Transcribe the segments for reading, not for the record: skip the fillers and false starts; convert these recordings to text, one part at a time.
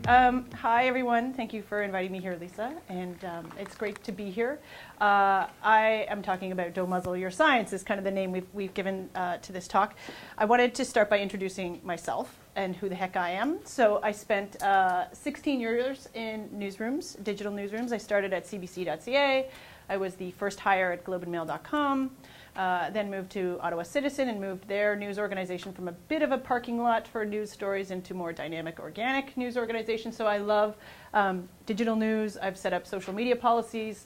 Hi, everyone. Thank you for inviting me here, Lisa. And it's great to be here. I am talking about Don't Muzzle Your Science is kind of the name we've given to this talk. I wanted to start by introducing myself and who the heck I am. So I spent 16 years in newsrooms, digital newsrooms. I started at cbc.ca. I was the first hire at globeandmail.com. Then moved to Ottawa Citizen and moved their news organization from a bit of a parking lot for news stories into more dynamic, organic news organization. So I love digital news. I've set up social media policies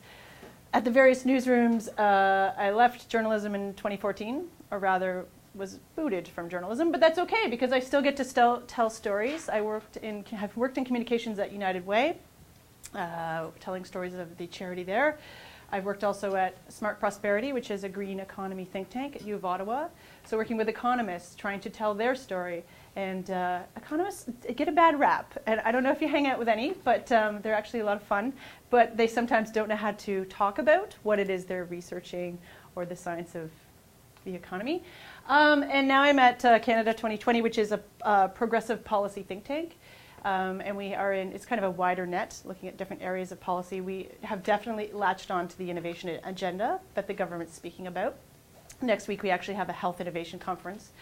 at the various newsrooms. I left journalism in 2014, or rather was booted from journalism, but that's okay because I still get to tell stories. I have worked in communications at United Way, telling stories of the charity there. I've worked also at Smart Prosperity, which is a green economy think tank at U of Ottawa. So working with economists, trying to tell their story. And economists get a bad rap. And I don't know if you hang out with any, but they're actually a lot of fun. But they sometimes don't know how to talk about what it is they're researching or the science of the economy. And now I'm at Canada 2020, which is a progressive policy think tank. And we are in, it's kind of a wider net, looking at different areas of policy. We have definitely latched on to the innovation agenda that the government's speaking about. Next week, we actually have a health innovation conference.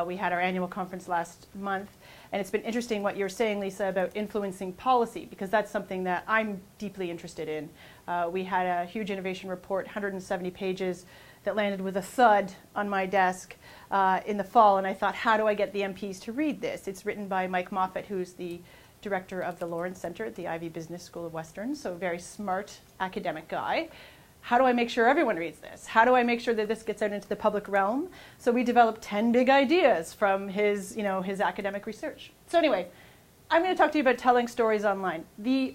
We had our annual conference last month. And it's been interesting what you're saying, Lisa, about influencing policy, because that's something that I'm deeply interested in. We had a huge innovation report, 170 pages, that landed with a thud on my desk in the fall, and I thought, how do I get the MPs to read this? It's written by Mike Moffat, who's the director of the Lawrence Center at the Ivey Business School of Western, so a very smart academic guy. How do I make sure everyone reads this? How do I make sure that this gets out into the public realm? So we developed 10 big ideas from his, his academic research. So anyway, I'm going to talk to you about telling stories online. The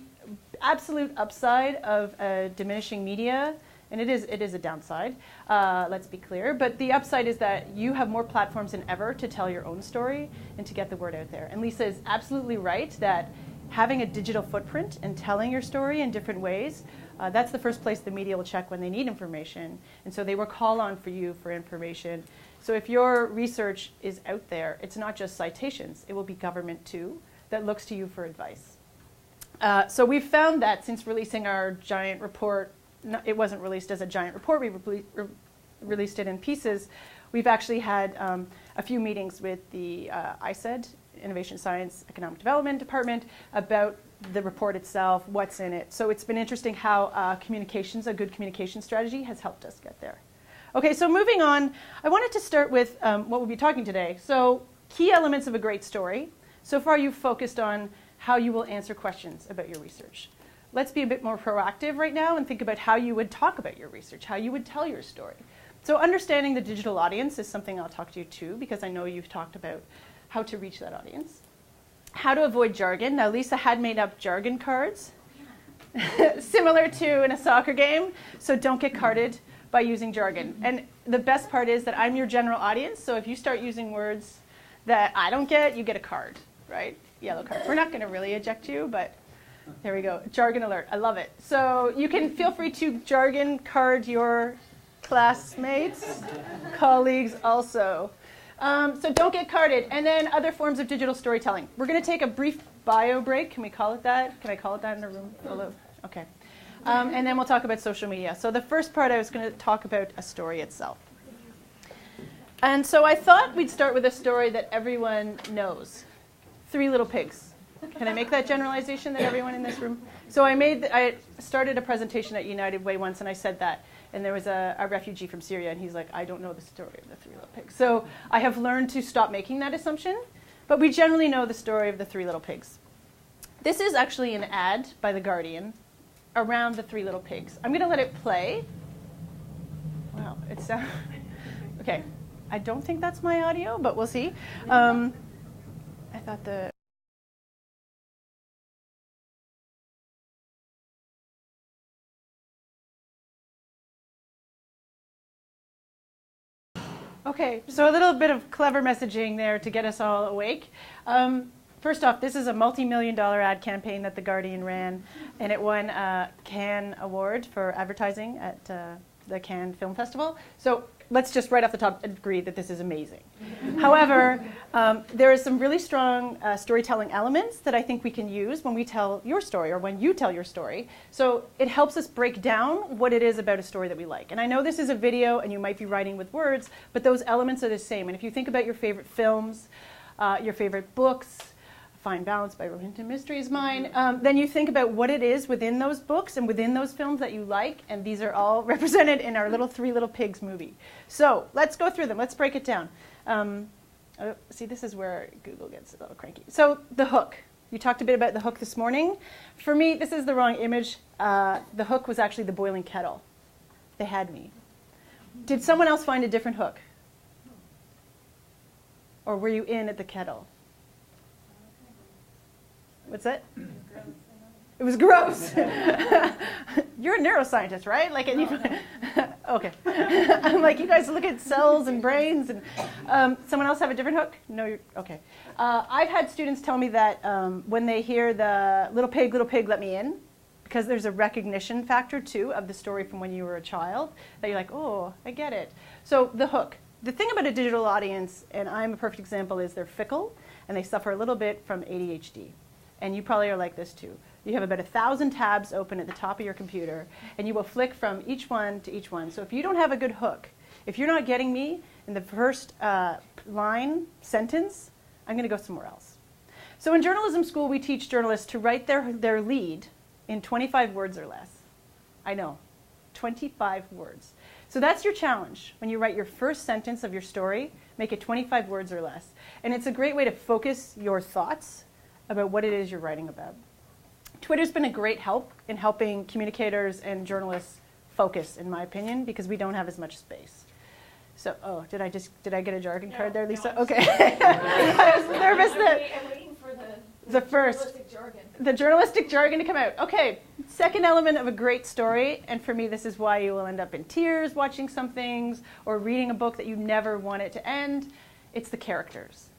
absolute upside of diminishing media, and it is a downside, let's be clear, but the upside is that you have more platforms than ever to tell your own story and to get the word out there. And Lisa is absolutely right that having a digital footprint and telling your story in different ways, that's the first place the media will check when they need information. And so they will call on for you for information. So if your research is out there, it's not just citations, it will be government too that looks to you for advice. So we've found that since releasing our giant report, it wasn't released as a giant report, we released it in pieces. We've actually had a few meetings with the ISED, Innovation Science Economic Development Department, about the report itself, what's in it. So it's been interesting how communications, a good communication strategy has helped us get there. Okay, so moving on, I wanted to start with what we'll be talking today. So key elements of a great story. So far you've focused on how you will answer questions about your research. Let's be a bit more proactive right now and think about how you would talk about your research, how you would tell your story. So understanding the digital audience is something I'll talk to you too, because I know you've talked about how to reach that audience. How to avoid jargon. Now, Lisa had made up jargon cards, similar to in a soccer game, so don't get carded by using jargon. And the best part is that I'm your general audience, so if you start using words that I don't get, you get a card, right? Yellow card. We're not going to really eject you, but there we go. Jargon alert. I love it. So you can feel free to jargon card your classmates, colleagues also. So don't get carded. And then other forms of digital storytelling. We're going to take a brief bio break. Can we call it that? Can I call it that in a room full of? Okay. And then we'll talk about social media. So the first part, I was going to talk about a story itself. And so I thought we'd start with a story that everyone knows. Three Little Pigs. Can I make that generalization that everyone in this room? So I started a presentation at United Way once, and I said that. And there was a refugee from Syria, and he's like, I don't know the story of the Three Little Pigs. So I have learned to stop making that assumption. But we generally know the story of the Three Little Pigs. This is actually an ad by The Guardian around the Three Little Pigs. I'm going to let it play. Wow, it's okay. I don't think that's my audio, but we'll see. I thought the... Okay, so a little bit of clever messaging there to get us all awake. First off, this is a multi-million-dollar ad campaign that The Guardian ran, and it won a Cannes Award for advertising at the Cannes Film Festival. So let's just right off the top agree that this is amazing. However, there are some really strong storytelling elements that I think we can use when we tell your story or when you tell your story. So it helps us break down what it is about a story that we like. And I know this is a video and you might be writing with words, but those elements are the same. And if you think about your favorite films, your favorite books, Fine Balance by Rohinton Mystery is mine, then you think about what it is within those books and within those films that you like, and these are all represented in our little Three Little Pigs movie. So let's go through them. Let's break it down. See, this is where Google gets a little cranky. So the hook. You talked a bit about the hook this morning. For me, this is the wrong image. The hook was actually the boiling kettle. They had me. Did someone else find a different hook? Or were you in at the kettle? What's that? It was gross. You're a neuroscientist, right? Like, okay. I'm like, you guys look at cells and brains, and someone else have a different hook? No, you're okay. I've had students tell me that when they hear the little pig, let me in, because there's a recognition factor too of the story from when you were a child, that you're like, oh, I get it. So the hook. The thing about a digital audience, and I'm a perfect example, is they're fickle and they suffer a little bit from ADHD. And you probably are like this too. You have about 1,000 tabs open at the top of your computer, and you will flick from each one to each one. So if you don't have a good hook, if you're not getting me in the first sentence, I'm going to go somewhere else. So in journalism school, we teach journalists to write their lead in 25 words or less. I know, 25 words. So that's your challenge. When you write your first sentence of your story, make it 25 words or less. And it's a great way to focus your thoughts about what it is you're writing about. Twitter's been a great help in helping communicators and journalists focus, in my opinion, because we don't have as much space. So, oh, did I get a jargon card there, Lisa? No, okay. I was nervous that I'm waiting for the journalistic jargon. The journalistic jargon to come out. Okay, second element of a great story, and for me this is why you will end up in tears watching some things or reading a book that you never want it to end. It's the characters.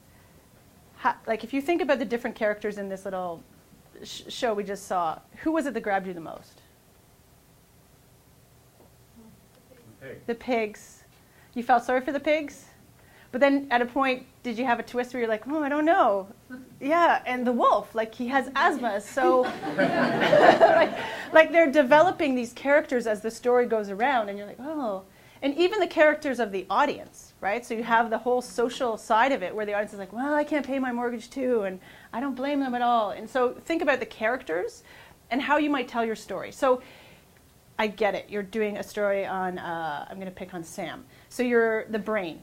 Like if you think about the different characters in this little show we just saw, who was it that grabbed you the most? The pigs. You felt sorry for the pigs? But then at a point, did you have a twist where you're like, oh, I don't know. Yeah, and the wolf, like he has asthma, so like they're developing these characters as the story goes around, and you're like, oh. And even the characters of the audience, right? So you have the whole social side of it where the audience is like, well, I can't pay my mortgage too, and I don't blame them at all. And so think about the characters and how you might tell your story. So I get it. You're doing a story on, I'm going to pick on Sam. So you're the brain.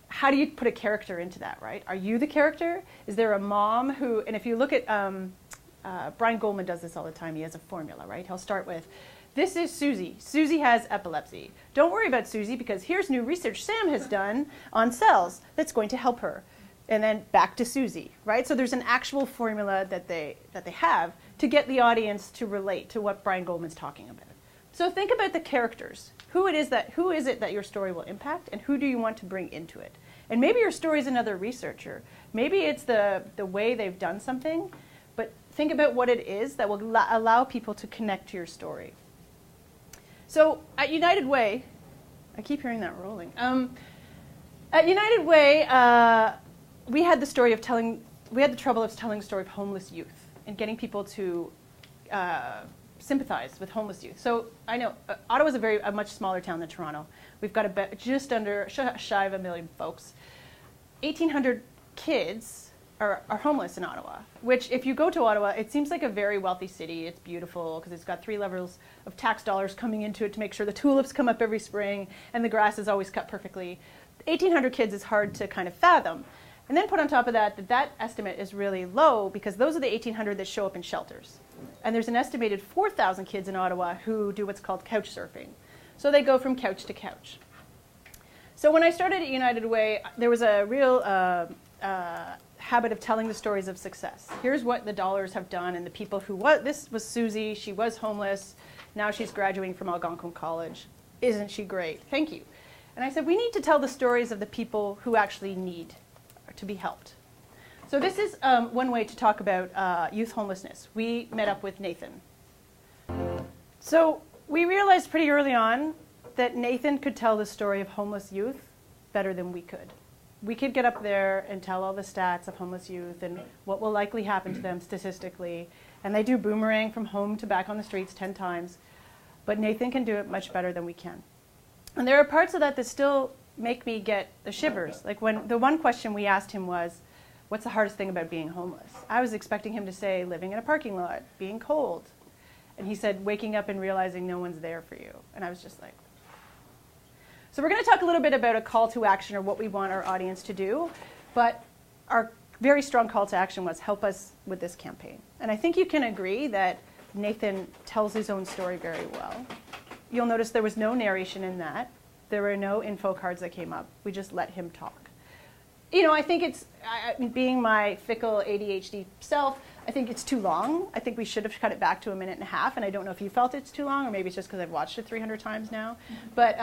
How do you put a character into that, right? Are you the character? Is there a mom who, and if you look at, Brian Goldman does this all the time. He has a formula, right? He'll start with, this is Susie. Susie has epilepsy. Don't worry about Susie because here's new research Sam has done on cells that's going to help her. And then back to Susie, right? So there's an actual formula that they have to get the audience to relate to what Brian Goldman's talking about. So think about the characters. Who is it that your story will impact, and who do you want to bring into it? And maybe your story is another researcher. Maybe it's the way they've done something, but think about what it is that will allow people to connect to your story. So at United Way, I keep hearing that rolling. At United Way, we had the trouble of telling the story of homeless youth and getting people to sympathize with homeless youth. So I know Ottawa's a much smaller town than Toronto. We've got just under shy of 1 million folks. 1,800 kids are homeless in Ottawa, which if you go to Ottawa, it seems like a very wealthy city. It's beautiful because it's got 3 levels of tax dollars coming into it to make sure the tulips come up every spring and the grass is always cut perfectly. 1,800 kids is hard to kind of fathom. And then put on top of that estimate is really low because those are the 1,800 that show up in shelters. And there's an estimated 4,000 kids in Ottawa who do what's called couch surfing. So they go from couch to couch. So when I started at United Way, there was a real habit of telling the stories of success. Here's what the dollars have done and the people who, this was Susie, she was homeless, now she's graduating from Algonquin College. Isn't she great? Thank you. And I said, we need to tell the stories of the people who actually need to be helped. So this is one way to talk about youth homelessness. We met up with Nathan. So we realized pretty early on that Nathan could tell the story of homeless youth better than we could. We could get up there and tell all the stats of homeless youth and what will likely happen to them statistically. And they do boomerang from home to back on the streets 10 times. But Nathan can do it much better than we can. And there are parts of that still make me get the shivers. Like when the one question we asked him was, what's the hardest thing about being homeless? I was expecting him to say living in a parking lot, being cold. And he said waking up and realizing no one's there for you. And I was just like, so we're going to talk a little bit about a call to action or what we want our audience to do. But our very strong call to action was help us with this campaign. And I think you can agree that Nathan tells his own story very well. You'll notice there was no narration in that. There were no info cards that came up. We just let him talk. You know, I think it's, being my fickle ADHD self, I think it's too long. I think we should have cut it back to 1.5 minutes. And I don't know if you felt it's too long, or maybe it's just because I've watched it 300 times now. But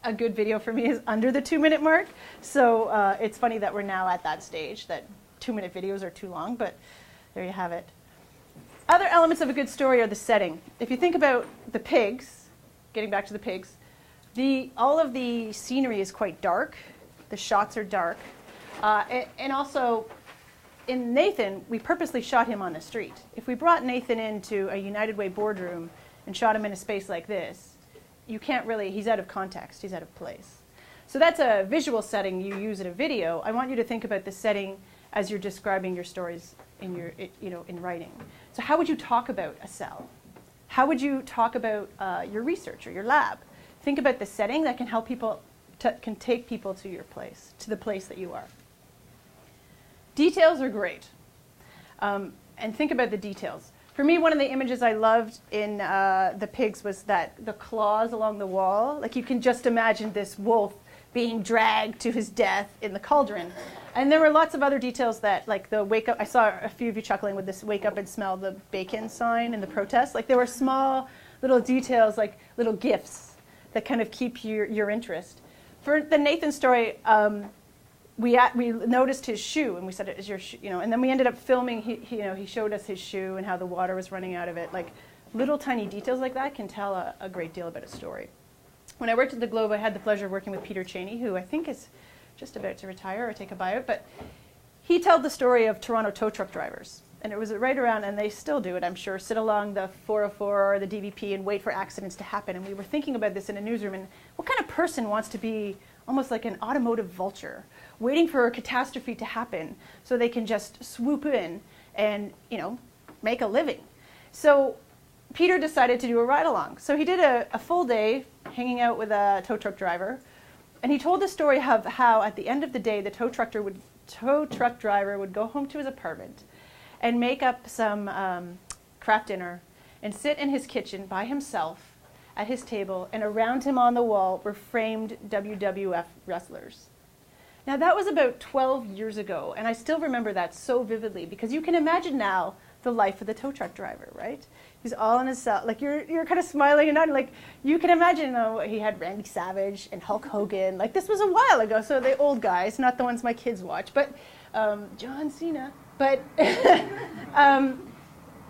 a good video for me is under the 2-minute mark. So it's funny that we're now at that stage, that 2-minute videos are too long, but there you have it. Other elements of a good story are the setting. If you think about the pigs, getting back to the pigs, all of the scenery is quite dark. The shots are dark. And also, in Nathan, we purposely shot him on the street. If we brought Nathan into a United Way boardroom and shot him in a space like this, you can't really, he's out of context, he's out of place. So that's a visual setting you use in a video. I want you to think about the setting as you're describing your stories in your, in writing. So how would you talk about a cell? How would you talk about your research or your lab? Think about the setting that can help people, can take people to your place, to the place that you are. Details are great. And think about the details. For me, one of the images I loved in the pigs was that the claws along the wall. Like you can just imagine this wolf being dragged to his death in the cauldron. And there were lots of other details that, like the wake up, I saw a few of you chuckling with this wake up and smell the bacon sign in the protest. Like there were small little details, like little gifts that kind of keep your interest. For the Nathan story, we noticed his shoe, and we said, "Is your shoe?" And then we ended up filming. He showed us his shoe and how the water was running out of it. Like little tiny details like that can tell a great deal about a story. When I worked at the Globe, I had the pleasure of working with Peter Cheney, who I think is just about to retire or take a buyout. But he told the story of Toronto tow truck drivers, and it was right around, and they still do it, I'm sure, sit along the 404 or the DVP and wait for accidents to happen. And we were thinking about this in a newsroom, and what kind of person wants to be almost like an automotive vulture, waiting for a catastrophe to happen so they can just swoop in and, make a living. So Peter decided to do a ride-along. So he did a full day hanging out with a tow truck driver, and he told the story of how at the end of the day the tow truck driver would go home to his apartment and make up some Kraft dinner and sit in his kitchen by himself at his table, and around him on the wall were framed WWF wrestlers. Now that was about 12 years ago, and I still remember that so vividly, because you can imagine now the life of the tow truck driver, right? He's all in his cell, like you're kind of smiling and nodding, like you can imagine he had Randy Savage and Hulk Hogan, like this was a while ago, so the old guys, not the ones my kids watch, but John Cena, but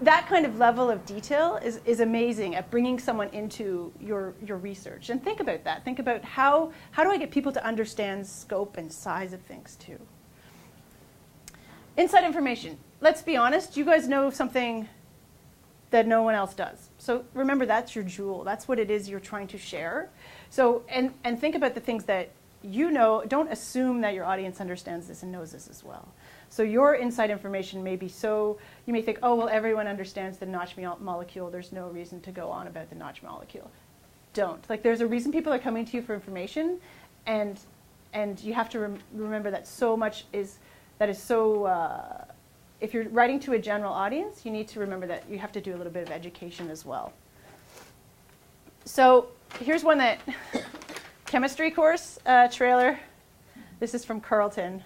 that kind of level of detail is amazing at bringing someone into your research. And think about that. Think about how do I get people to understand scope and size of things too. Inside information. Let's be honest, you guys know something that no one else does. So remember, that's your jewel. That's what it is you're trying to share. So, and think about the things that you know. Don't assume that your audience understands this and knows this as well. So your inside information may be so, you may think, oh, well, everyone understands the notch molecule. There's no reason to go on about the notch molecule. Don't. Like, there's a reason people are coming to you for information, and you have to remember that so much is, that is so, if you're writing to a general audience, you need to remember that you have to do a little bit of education as well. So here's one that, chemistry course trailer. This is from Carleton.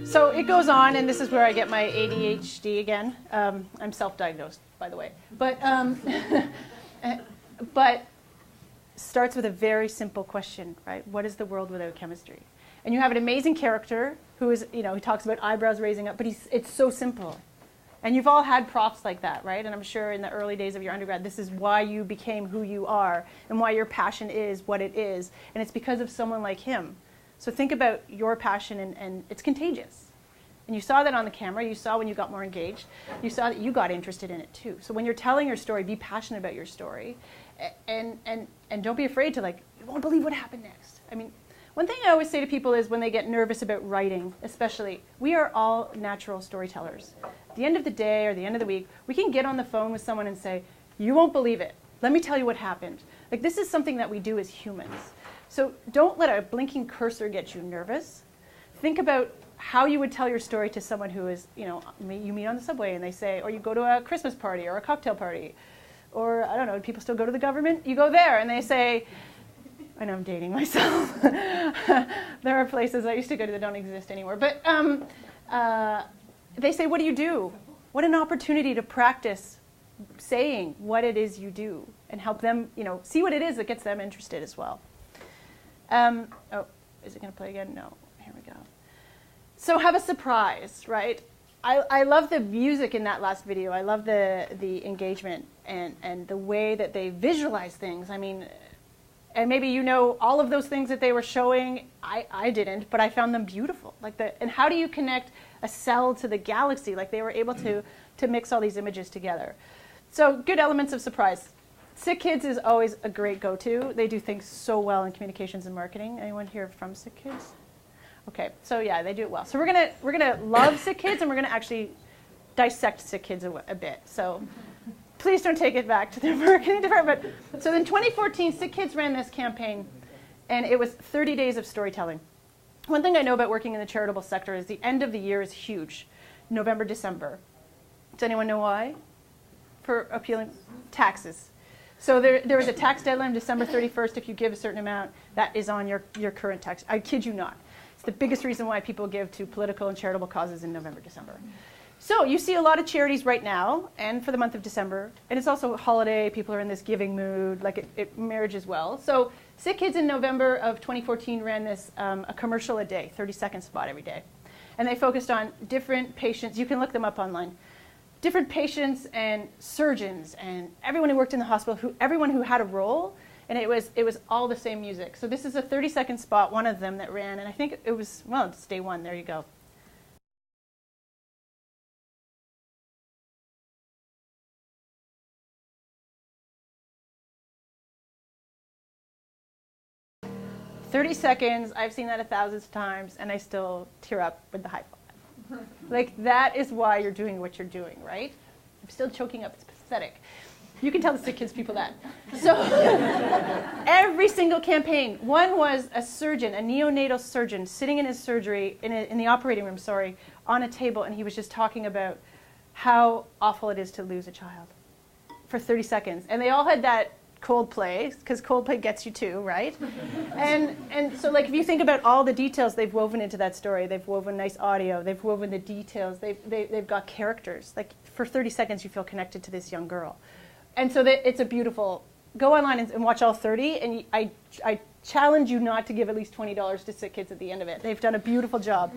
So it goes on, and this is where I get my ADHD again. I'm self-diagnosed, by the way. But starts with a very simple question, right? What is the world without chemistry? And you have an amazing character who is, he talks about eyebrows raising up, but it's so simple. And you've all had props like that, right? And I'm sure in the early days of your undergrad, this is why you became who you are and why your passion is what it is. And it's because of someone like him. So think about your passion, and it's contagious. And you saw that on the camera. You saw when you got more engaged. You saw that you got interested in it too. So when you're telling your story, be passionate about your story. And don't be afraid to, you won't believe what happened next. I mean, one thing I always say to people is when they get nervous about writing, especially, we are all natural storytellers. At the end of the day or the end of the week, we can get on the phone with someone and say, you won't believe it. Let me tell you what happened. This is something that we do as humans. So don't let a blinking cursor get you nervous. Think about how you would tell your story to someone who is, you meet on the subway and they say, or you go to a Christmas party or a cocktail party, or I don't know, people still go to the government? You go there and they say, I know I'm dating myself. There are places I used to go to that don't exist anymore. But they say, what do you do? What an opportunity to practice saying what it is you do and help them, see what it is that gets them interested as well. Oh, is it going to play again? No. Here we go. So have a surprise, right? I love the music in that last video. I love the engagement and the way that they visualize things. I mean, and maybe all of those things that they were showing. I didn't, but I found them beautiful. And how do you connect a cell to the galaxy? They were able to mix all these images together. So good elements of surprise. Sick Kids is always a great go-to. They do things so well in communications and marketing. Anyone here from Sick Kids? Okay, so yeah, they do it well. So we're gonna love Sick Kids, and we're gonna actually dissect Sick Kids a bit. So please don't take it back to the marketing department. So in 2014, Sick Kids ran this campaign, and it was 30 days of storytelling. One thing I know about working in the charitable sector is the end of the year is huge, November, December. Does anyone know why? For appealing taxes. So there is a tax deadline, December 31st. If you give a certain amount, that is on your current tax. I kid you not. It's the biggest reason why people give to political and charitable causes in November, December. So you see a lot of charities right now, and for the month of December. And it's also a holiday. People are in this giving mood. It marriages well. So Sick Kids in November of 2014 ran this a commercial a day, 30-second spot every day. And they focused on different patients. You can look them up online. Different patients and surgeons and everyone who worked in the hospital, everyone who had a role, and it was all the same music. So this is a 30-second spot, one of them that ran, and I think it was, it's day one. There you go. "30 seconds, I've seen that 1,000 times, and I still tear up with the high five. That is why you're doing what you're doing, right? I'm still choking up. It's pathetic. You can tell the Sick Kids people that. So every single campaign, one was a surgeon, a neonatal surgeon, sitting in his surgery, in the operating room, on a table, and he was just talking about how awful it is to lose a child for 30 seconds. And they all had that Coldplay, because Coldplay gets you too, right? And so if you think about all the details they've woven into that story, they've woven nice audio, they've woven the details, they've got characters. For 30 seconds you feel connected to this young girl. And so it's a beautiful, go online and watch all 30, and I challenge you not to give at least $20 to Sick Kids at the end of it. They've done a beautiful job.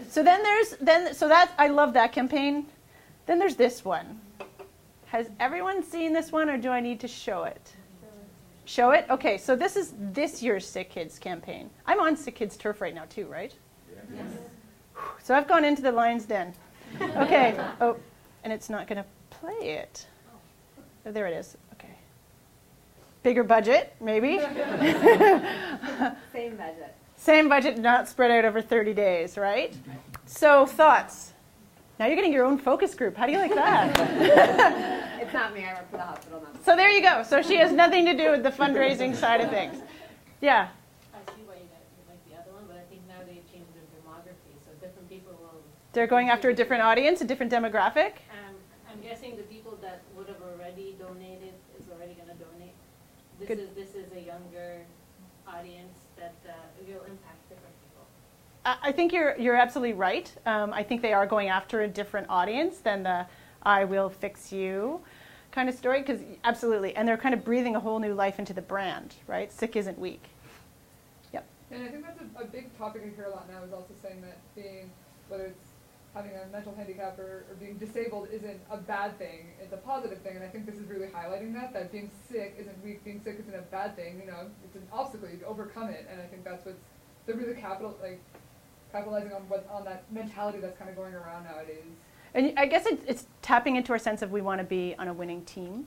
So I love that campaign. Then there's this one. Has everyone seen this one, or do I need to show it? Show it? Okay, so this is this year's Sick Kids campaign. I'm on Sick Kids turf right now too, right? Yes. So I've gone into the lion's den. Okay. Oh, and it's not going to play it. Oh, there it is. Okay. Bigger budget, maybe? Same budget. Same budget, not spread out over 30 days, right? So thoughts? Now you're getting your own focus group. How do you like that? It's not me. I work for the hospital. So there you go. So she has nothing to do with the fundraising side of things. Yeah. I see why you like the other one, but I think now they've changed their demography, so different people will... They're going after a different audience, a different demographic? I'm guessing the people that would have already donated is already going to donate. This is a younger audience that will impact different people. I think you're absolutely right. I think they are going after a different audience than the "I will fix you" kind of story, because absolutely, and they're kind of breathing a whole new life into the brand, right? Sick isn't weak. Yep. And I think that's a big topic I hear a lot now, is also saying that whether it's having a mental handicap or being disabled isn't a bad thing, it's a positive thing, and I think this is really highlighting that being sick isn't a bad thing, you know, it's an obstacle, you can overcome it, and I think that's what's, they're really capitalizing on that mentality that's kind of going around nowadays. And I guess it's tapping into our sense of we want to be on a winning team,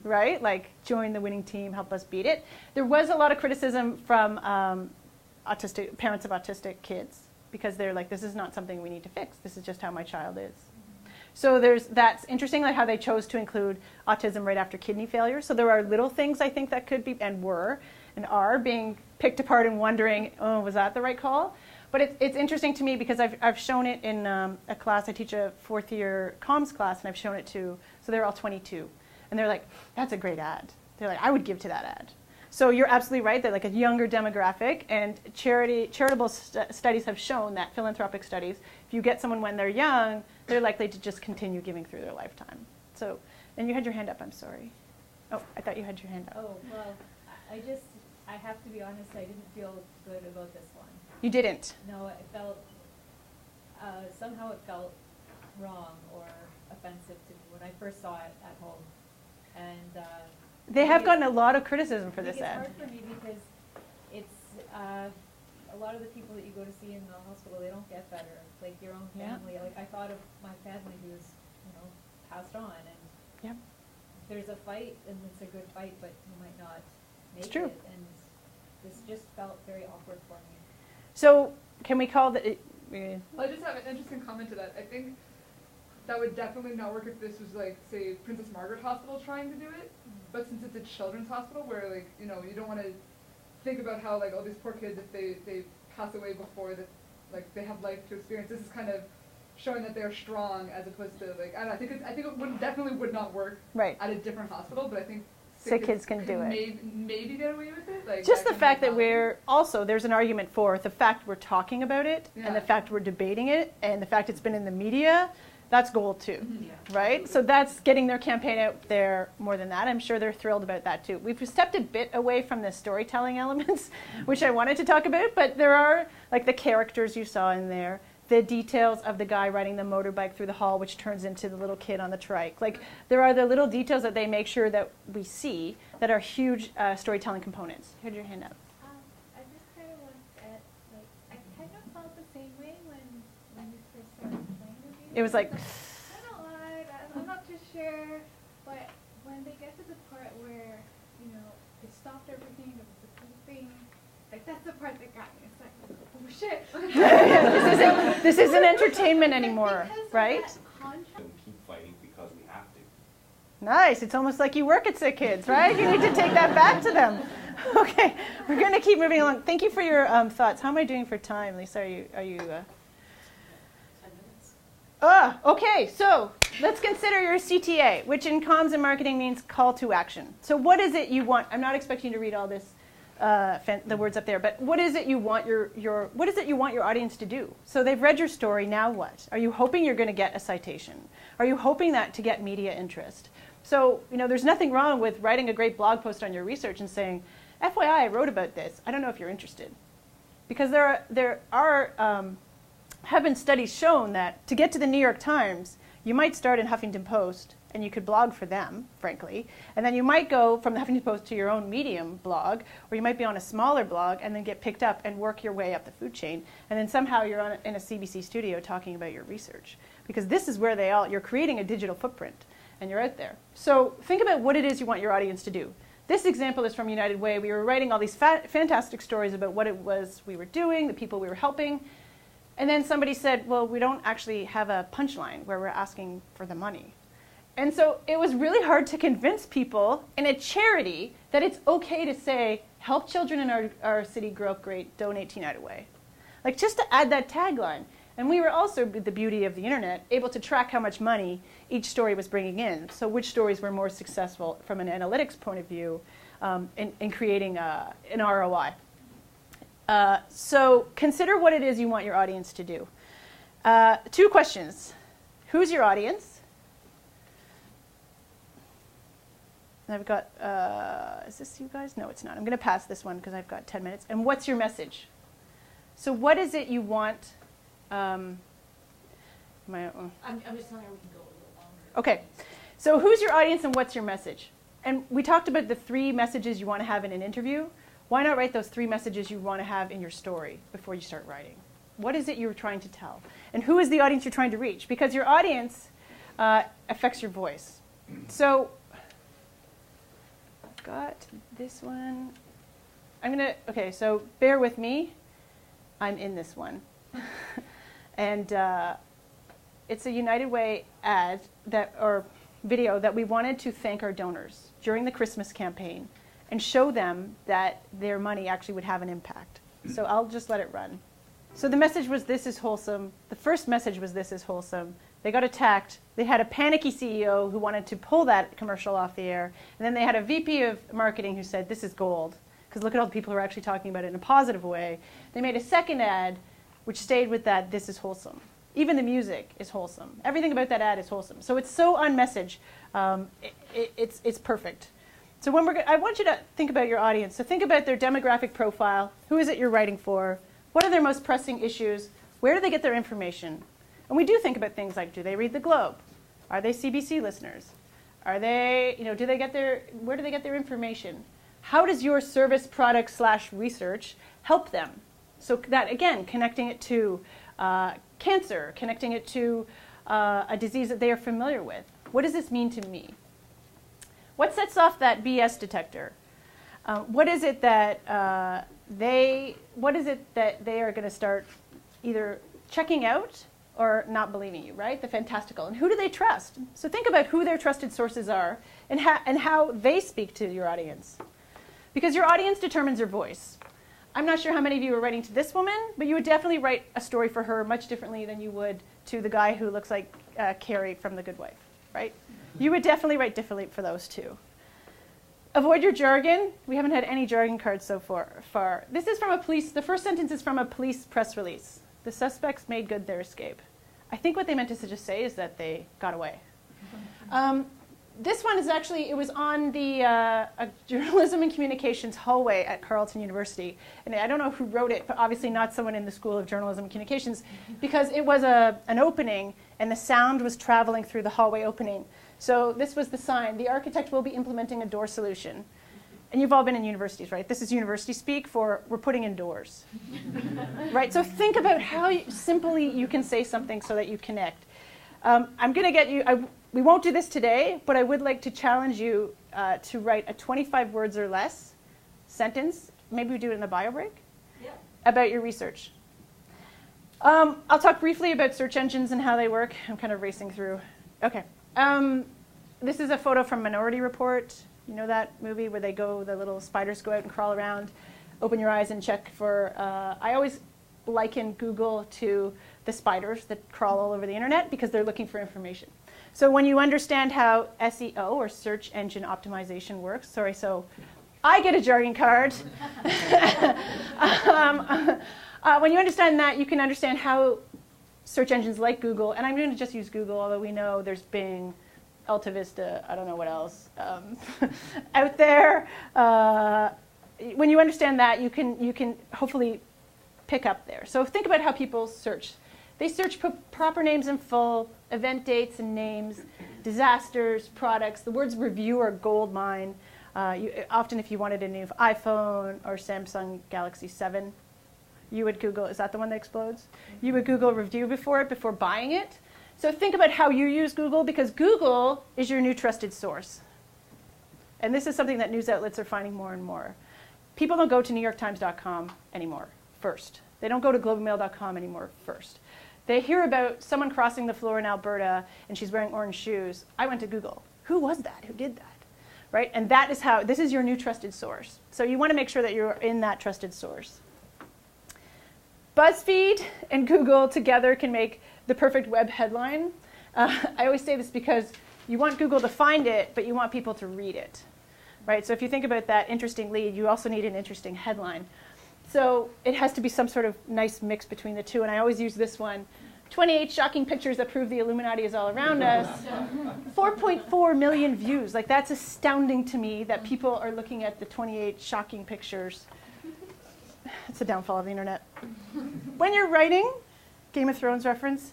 right? Like, join the winning team, help us beat it. There was a lot of criticism from parents of autistic kids, because they're like, this is not something we need to fix. This is just how my child is. So that's interesting, like how they chose to include autism right after kidney failure. So there are little things I think that could be and are being picked apart and wondering, oh, was that the right call? But it's interesting to me because I've shown it in a class. I teach a 4th year comms class, and I've shown it to, so they're all 22. And they're like, that's a great ad. They're like, I would give to that ad. So you're absolutely right that like a younger demographic, and charitable studies have shown that, philanthropic studies, if you get someone when they're young, they're likely to just continue giving through their lifetime. So, and you had your hand up, I'm sorry. Oh, I thought you had your hand up. Oh, well, I have to be honest, I didn't feel good about this one. You didn't? No, it felt, somehow it felt wrong or offensive to me when I first saw it at home. And they have gotten a lot of criticism for this ad. It's hard for me because it's a lot of the people that you go to see in the hospital, they don't get better. Like your own family. Yeah. Like I thought of my family who's, you know, passed on, and there's a fight, and it's a good fight, but you might not make it. And this just felt very awkward for me. So can we call the? Well, I just have an interesting comment to that. I think that would definitely not work if this was like, say, Princess Margaret Hospital trying to do it. But since it's a children's hospital where, like, you know, you don't want to think about how, like, oh, these poor kids, if they pass away before that, like, they have life to experience. This is kind of showing that they're strong, as opposed to, like, I don't know, I think it definitely would not work at a different hospital, but I think sick kids can do it. Maybe get away with it. Like, just the fact that there's an argument for the fact we're talking about it, and the fact we're debating it, and the fact it's been in the media. That's gold too, right? So that's getting their campaign out there more than that. I'm sure they're thrilled about that too. We've stepped a bit away from the storytelling elements, which I wanted to talk about, but there are like the characters you saw in there, the details of the guy riding the motorbike through the hall, which turns into the little kid on the trike. Like, there are the little details that they make sure that we see that are huge storytelling components. You had your hand up. I just kind of want to add, like, I kind of felt the same way when you first started playing the video. It was like, I don't know why, I'm not too sure, but when they get to the part where, you know, they stopped everything, there was the cool thing, like, that's the part that got me. It's like, oh shit. This isn't entertainment anymore, right? Keep fighting because we have to. Nice. It's almost like you work at Sick Kids, right? You need to take that back to them. Okay, we're going to keep moving along. Thank you for your thoughts. How am I doing for time, Lisa? Are you 10 minutes. Okay, so let's consider your CTA, which in comms and marketing means call to action. So what is it you want? I'm not expecting you to read all this, the words up there, but what is it you want what is it you want your audience to do? So they've read your story. Now what? Are you hoping you're going to get a citation? Are you hoping that to get media interest? So, you know, there's nothing wrong with writing a great blog post on your research and saying, FYI, I wrote about this. I don't know if you're interested. Because there have been studies shown that to get to the New York Times, you might start in Huffington Post, and you could blog for them, frankly. And then you might go from the Huffington Post to your own Medium blog, or you might be on a smaller blog and then get picked up and work your way up the food chain. And then somehow you're in a CBC studio talking about your research. Because this is where you're creating a digital footprint, and you're out there. So think about what it is you want your audience to do. This example is from United Way. We were writing all these fantastic stories about what it was we were doing, the people we were helping. And then somebody said, well, we don't actually have a punchline where we're asking for the money. And so it was really hard to convince people in a charity that it's okay to say, help children in our city grow up great, donate to United Way. Like, just to add that tagline. And we were also, the beauty of the internet, able to track how much money each story was bringing in. So which stories were more successful from an analytics point of view in creating an ROI. So consider what it is you want your audience to do. 2 questions. Who's your audience? And I've got, is this you guys? No, it's not. I'm going to pass this one because I've got 10 minutes. And what's your message? So what is it you want? I'm just telling her we can go a little longer. Okay, so who's your audience and what's your message? And we talked about the 3 messages you want to have in an interview. Why not write those 3 messages you want to have in your story before you start writing? What is it you're trying to tell? And who is the audience you're trying to reach? Because your audience affects your voice. So I've got this one. Okay, so bear with me. I'm in this one. And it's a United Way ad or video that we wanted to thank our donors during the Christmas campaign and show them that their money actually would have an impact. So I'll just let it run. So the message was, "This is wholesome." The first message was, "This is wholesome." They got attacked. They had a panicky CEO who wanted to pull that commercial off the air. And then they had a VP of marketing who said, "This is gold," because look at all the people who are actually talking about it in a positive way. They made a second ad which stayed with that, "This is wholesome." Even the music is wholesome. Everything about that ad is wholesome. So it's so on message. It's perfect. So I want you to think about your audience. So think about their demographic profile. Who is it you're writing for? What are their most pressing issues? Where do they get their information? And we do think about things like, do they read the Globe? Are they CBC listeners? Are they, where do they get their information? How does your service, product / research help them? So that, again, connecting it to cancer, connecting it to a disease that they are familiar with. What does this mean to me? What sets off that BS detector? What is it that they are going to start either checking out or not believing you, right? The fantastical. And who do they trust? So think about who their trusted sources are and how they speak to your audience. Because your audience determines your voice. I'm not sure how many of you are writing to this woman, but you would definitely write a story for her much differently than you would to the guy who looks like Carrie from The Good Wife, right? You would definitely write differently for those two. Avoid your jargon. We haven't had any jargon cards so far. This is from the first sentence is from a police press release. The suspects made good their escape. I think what they meant to just say is that they got away. This one is actually, it was on the journalism and communications hallway at Carleton University. And I don't know who wrote it, but obviously not someone in the School of Journalism and Communications, because it was an opening and the sound was traveling through the hallway opening. So this was the sign: "The architect will be implementing a door solution." And you've all been in universities, right? This is university speak for "we're putting in doors." Right? So think about how simply you can say something so that you connect. I'm going to get you, we won't do this today, but I would like to challenge you to write a 25 words or less sentence. Maybe we do it in a bio break? Yeah. About your research. I'll talk briefly about search engines and how they work. I'm kind of racing through. Okay. This is a photo from Minority Report. You know that movie where the little spiders go out and crawl around? Open your eyes and check for, I always liken Google to the spiders that crawl all over the internet because they're looking for information. So when you understand how SEO, or search engine optimization, works, so I get a jargon card. When you understand that, you can understand how search engines like Google, and I'm going to just use Google, although we know there's Bing, Alta Vista, I don't know what else, out there. When you understand that, you can hopefully pick up there. So think about how people search. They search proper names in full, event dates and names, disasters, products. The words review are gold mine. Often if you wanted a new iPhone or Samsung Galaxy 7, you would Google, is that the one that explodes? You would Google review before buying it. So think about how you use Google, because Google is your new trusted source. And this is something that news outlets are finding more and more. People don't go to NewYorkTimes.com anymore first. They don't go to GlobeandMail.com anymore first. They hear about someone crossing the floor in Alberta and she's wearing orange shoes. I went to Google. Who was that? Who did that? Right? And that is how, this is your new trusted source. So you want to make sure that you're in that trusted source. BuzzFeed and Google together can make the perfect web headline. I always say this because you want Google to find it, but you want people to read it. Right? So if you think about that interesting lead, you also need an interesting headline. So it has to be some sort of nice mix between the two. And I always use this one. 28 shocking pictures that prove the Illuminati is all around us. 4.4 million views. Like, that's astounding to me that people are looking at the 28 shocking pictures. it's the downfall of the internet. When you're writing, Game of Thrones reference,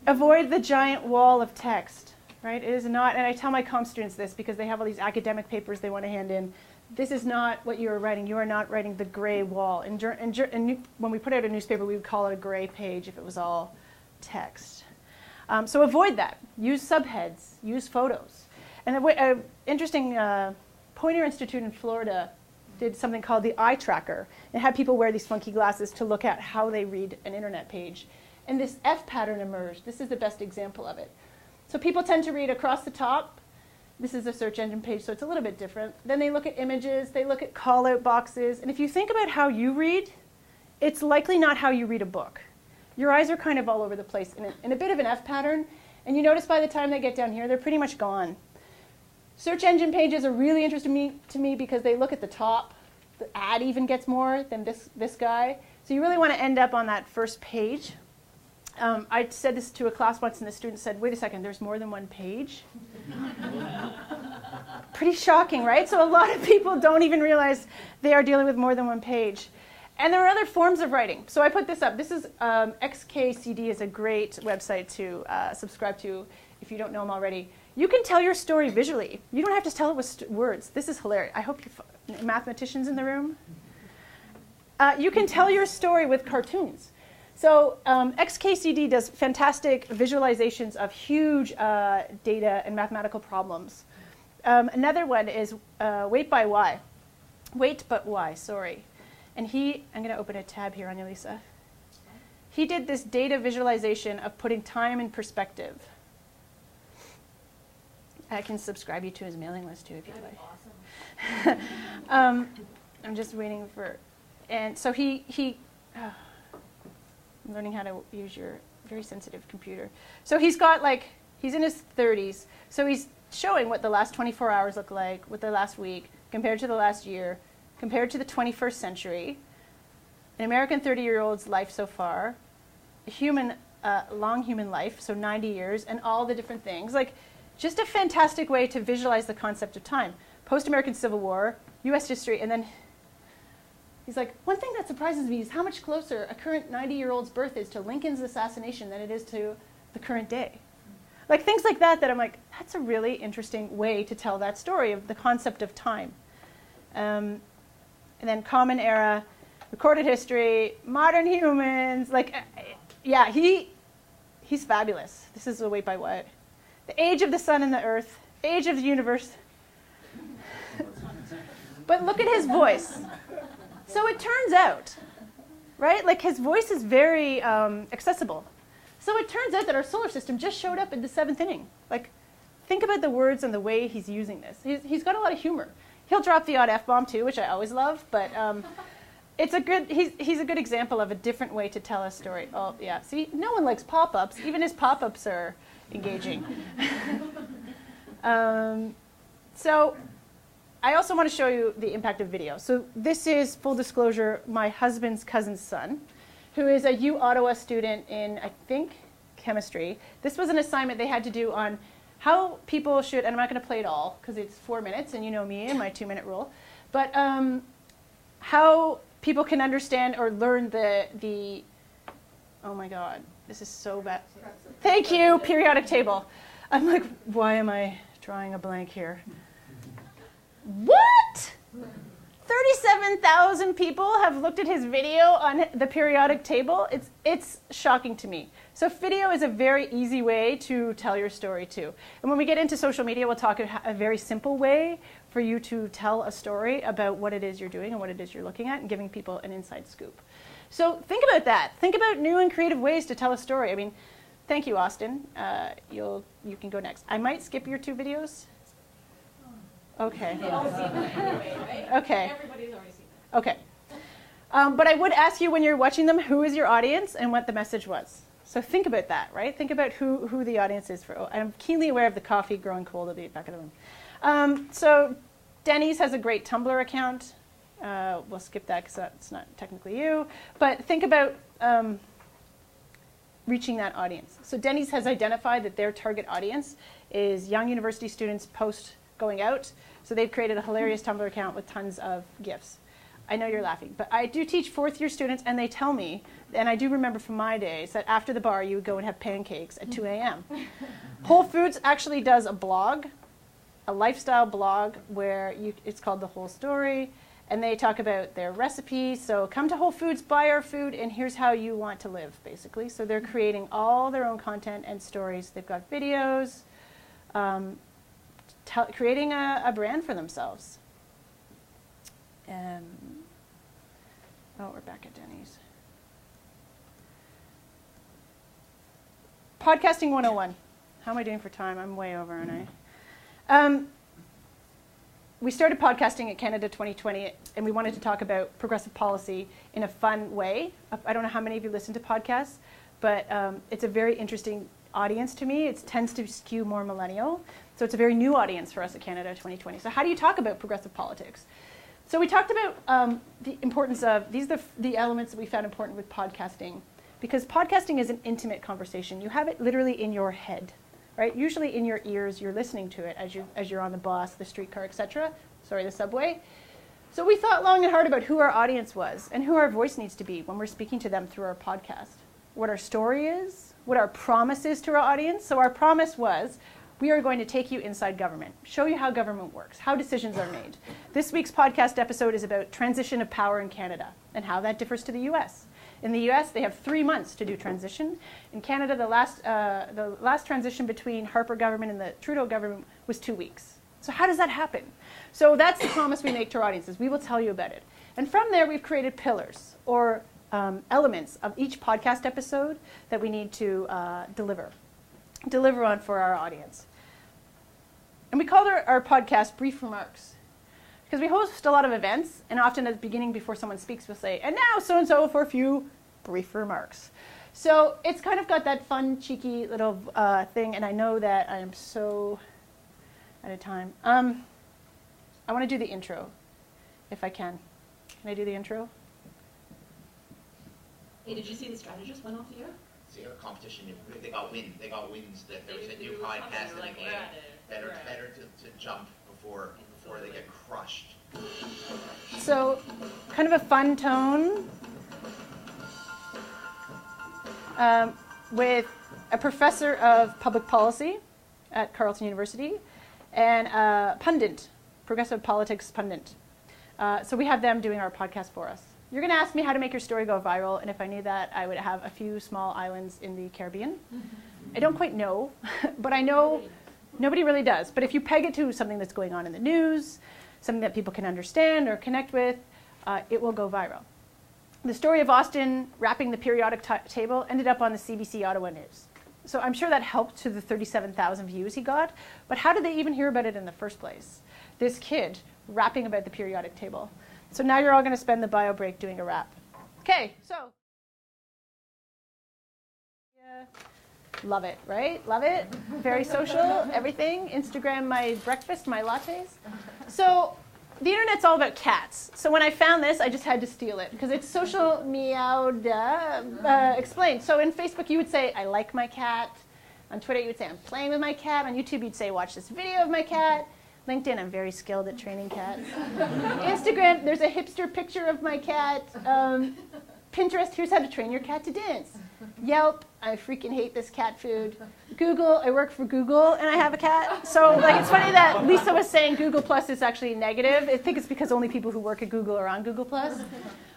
avoid the giant wall of text, right? It is not, and I tell my comm students this because they have all these academic papers they want to hand in. This is not what you are writing. You are not writing the gray wall. And when we put out a newspaper, we would call it a gray page if it was all text. So avoid that. Use subheads. Use photos. And an interesting Poynter Institute in Florida did something called the eye tracker and had people wear these funky glasses to look at how they read an internet page. And this F pattern emerged. This is the best example of it. So people tend to read across the top. This is a search engine page, so it's a little bit different. Then they look at images. They look at call-out boxes. And if you think about how you read, it's likely not how you read a book. Your eyes are kind of all over the place in a bit of an F pattern. And you notice by the time they get down here, they're pretty much gone. Search engine pages are really interesting to me because they look at the top. The ad even gets more than this guy. So you really want to end up on that first page. I said this to a class once, and the student said, wait a second, there's more than one page? Pretty shocking, right? So a lot of people don't even realize they are dealing with more than one page. And there are other forms of writing. So I put this up. This is XKCD is a great website to subscribe to if you don't know them already. You can tell your story visually. You don't have to tell it with words. This is hilarious. I hope you're mathematicians in the room. You can tell your story with cartoons. So XKCD does fantastic visualizations of huge data and mathematical problems. Another one is Wait by Why. Wait but Why, sorry. And I'm going to open a tab here on you, Lisa. He did this data visualization of putting time in perspective. I can subscribe you to his mailing list too if you'd like. Awesome. I'm just waiting for, and so I'm learning how to use your very sensitive computer. So he's got he's in his 30s. So he's showing what the last 24 hours look like, what the last week, compared to the last year, compared to the 21st century, an American 30-year-old's life so far, a long human life, so 90 years, and all the different things. Just a fantastic way to visualize the concept of time. Post-American Civil War, U.S. history, and then he's like, one thing that surprises me is how much closer a current 90-year-old's birth is to Lincoln's assassination than it is to the current day. Things like that I'm like, that's a really interesting way to tell that story of the concept of time. And then Common Era, recorded history, modern humans, yeah, he's fabulous. This is the Wait by What. The age of the sun and the earth, age of the universe. But look at his voice. So it turns out, right, his voice is very accessible. So it turns out that our solar system just showed up in the 7th inning. Think about the words and the way he's using this. He's got a lot of humor. He'll drop the odd F-bomb too, which I always love, but he's a good example of a different way to tell a story. Oh, yeah, see, no one likes pop-ups. Even his pop-ups are engaging. So I also want to show you the impact of video. So this is, full disclosure, my husband's cousin's son, who is a U-Ottawa student in, I think, chemistry. This was an assignment they had to do on how people should, and I'm not going to play it all because it's 4 minutes, and you know me and my 2-minute rule, but how people can understand or learn the oh my God, this is so bad. Thank you, periodic table. I'm like, why am I drawing a blank here? What? 37,000 people have looked at his video on the periodic table. It's shocking to me. So video is a very easy way to tell your story too. And when we get into social media, we'll talk about a very simple way for you to tell a story about what it is you're doing and what it is you're looking at and giving people an inside scoop. So think about that. Think about new and creative ways to tell a story. I mean, thank you, Austin. You can go next. I might skip your 2 videos. Okay. They've all seen that anyway, right? Okay. Everybody's already seen that. Okay. But I would ask you when you're watching them, who is your audience and what the message was. So think about that, right? Think about who the audience is for. I'm keenly aware of the coffee growing cold at the back of the room. So Denny's has a great Tumblr account. We'll skip that because that's not technically you. But think about reaching that audience. So Denny's has identified that their target audience is young university students post going out. So they've created a hilarious Tumblr account with tons of GIFs. I know you're laughing, but I do teach fourth-year students, and they tell me, and I do remember from my days, that after the bar, you would go and have pancakes at 2 a.m. Whole Foods actually does a blog, a lifestyle blog, where it's called The Whole Story, and they talk about their recipes. So come to Whole Foods, buy our food, and here's how you want to live, basically. So they're creating all their own content and stories. They've got videos, creating a brand for themselves. Oh, we're back at Denny's. Podcasting 101. How am I doing for time? I'm way over, aren't I? We started podcasting at Canada 2020, and we wanted to talk about progressive policy in a fun way. I don't know how many of you listen to podcasts, but it's a very interesting audience to me. It tends to skew more millennial, so it's a very new audience for us at Canada 2020. So how do you talk about progressive politics? So we talked about the importance of, these are the elements that we found important with podcasting, because podcasting is an intimate conversation. You have it literally in your head, right? Usually in your ears, you're listening to it as you're on the bus, the streetcar, etc. Sorry, the subway. So we thought long and hard about who our audience was and who our voice needs to be when we're speaking to them through our podcast. What our story is, what our promise is to our audience. So our promise was, we are going to take you inside government, show you how government works, how decisions are made. This week's podcast episode is about transition of power in Canada and how that differs to the US. In the US, they have 3 months to do transition. In Canada, the last transition between Harper government and the Trudeau government was 2 weeks. So how does that happen? So that's the promise we make to our audiences. We will tell you about it. And from there, we've created pillars or elements of each podcast episode that we need to deliver on for our audience. And we called our podcast Brief Remarks, because we host a lot of events, and often at the beginning before someone speaks, we'll say, and now so-and-so for a few brief remarks. So it's kind of got that fun, cheeky little thing, and I know that I am so out of time. I want to do the intro, if I can. Can I do the intro? Hey, did you see the strategist went off the air? See our competition, they got wind. They got winds that there was a new podcast in the game. Better to jump before they get crushed. So, kind of a fun tone with a professor of public policy at Carleton University and a pundit, progressive politics pundit. So we have them doing our podcast for us. You're going to ask me how to make your story go viral, and if I knew that, I would have a few small islands in the Caribbean. I don't quite know, but I know nobody really does. But if you peg it to something that's going on in the news, something that people can understand or connect with, it will go viral. The story of Austin wrapping the periodic table ended up on the CBC Ottawa News. So I'm sure that helped to the 37,000 views he got, but how did they even hear about it in the first place? This kid rapping about the periodic table. So now you're all going to spend the bio break doing a rap. Okay, so. Yeah. Love it, right? Love it. Very social, everything. Instagram my breakfast, my lattes. So the internet's all about cats. So when I found this, I just had to steal it because it's social meowed explained. So in Facebook, you would say, I like my cat. On Twitter, you would say, I'm playing with my cat. On YouTube, you'd say, watch this video of my cat. LinkedIn, I'm very skilled at training cats. Instagram, there's a hipster picture of my cat. Pinterest, here's how to train your cat to dance. Yelp, I freaking hate this cat food. Google, I work for Google and I have a cat. So like, it's funny that Lisa was saying Google Plus is actually negative. I think it's because only people who work at Google are on Google Plus.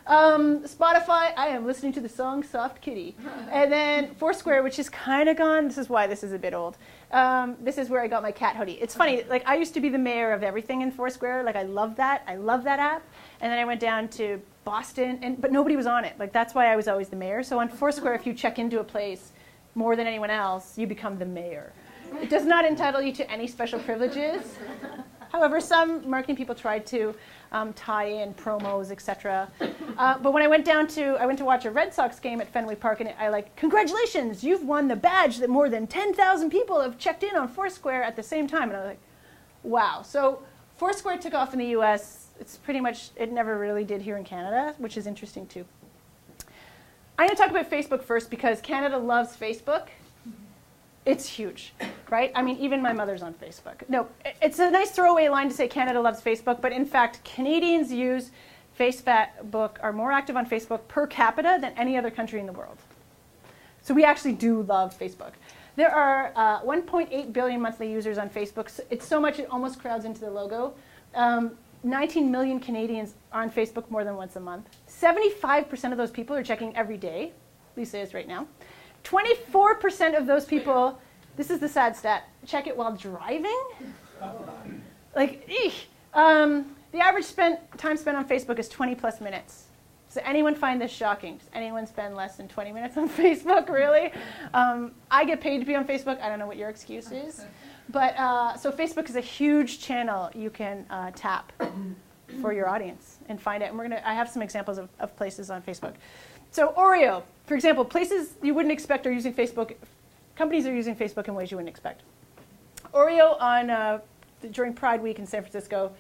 Spotify, I am listening to the song Soft Kitty. And then Foursquare, which is kind of gone. This is why this is a bit old. This is where I got my cat hoodie. It's funny, like I used to be the mayor of everything in Foursquare. Like I love that. I love that app. And then I went down to Boston, but nobody was on it. Like that's why I was always the mayor. So on Foursquare, if you check into a place more than anyone else, you become the mayor. It does not entitle you to any special privileges. However, some marketing people tried to tie in promos, etc. But when I went to watch a Red Sox game at Fenway Park, and I like, congratulations, you've won the badge that more than 10,000 people have checked in on Foursquare at the same time. And I was like, wow. So Foursquare took off in the US. It's pretty much, it never really did here in Canada, which is interesting too. I'm going to talk about Facebook first because Canada loves Facebook. It's huge, right? I mean, even my mother's on Facebook. No, it's a nice throwaway line to say Canada loves Facebook, but in fact, Canadians use Facebook are more active on Facebook per capita than any other country in the world. So we actually do love Facebook. There are 1.8 billion monthly users on Facebook. So it's so much it almost crowds into the logo. 19 million Canadians are on Facebook more than once a month. 75% of those people are checking every day. Lisa is right now. 24% of those people, this is the sad stat, check it while driving. Like, eesh. The average time spent on Facebook is 20 plus minutes. Does anyone find this shocking? Does anyone spend less than 20 minutes on Facebook, really? I get paid to be on Facebook. I don't know what your excuse is. But so Facebook is a huge channel you can tap for your audience and find it. And I have some examples of places on Facebook. So Oreo, for example, places you wouldn't expect are using Facebook. Companies are using Facebook in ways you wouldn't expect. Oreo during Pride Week in San Francisco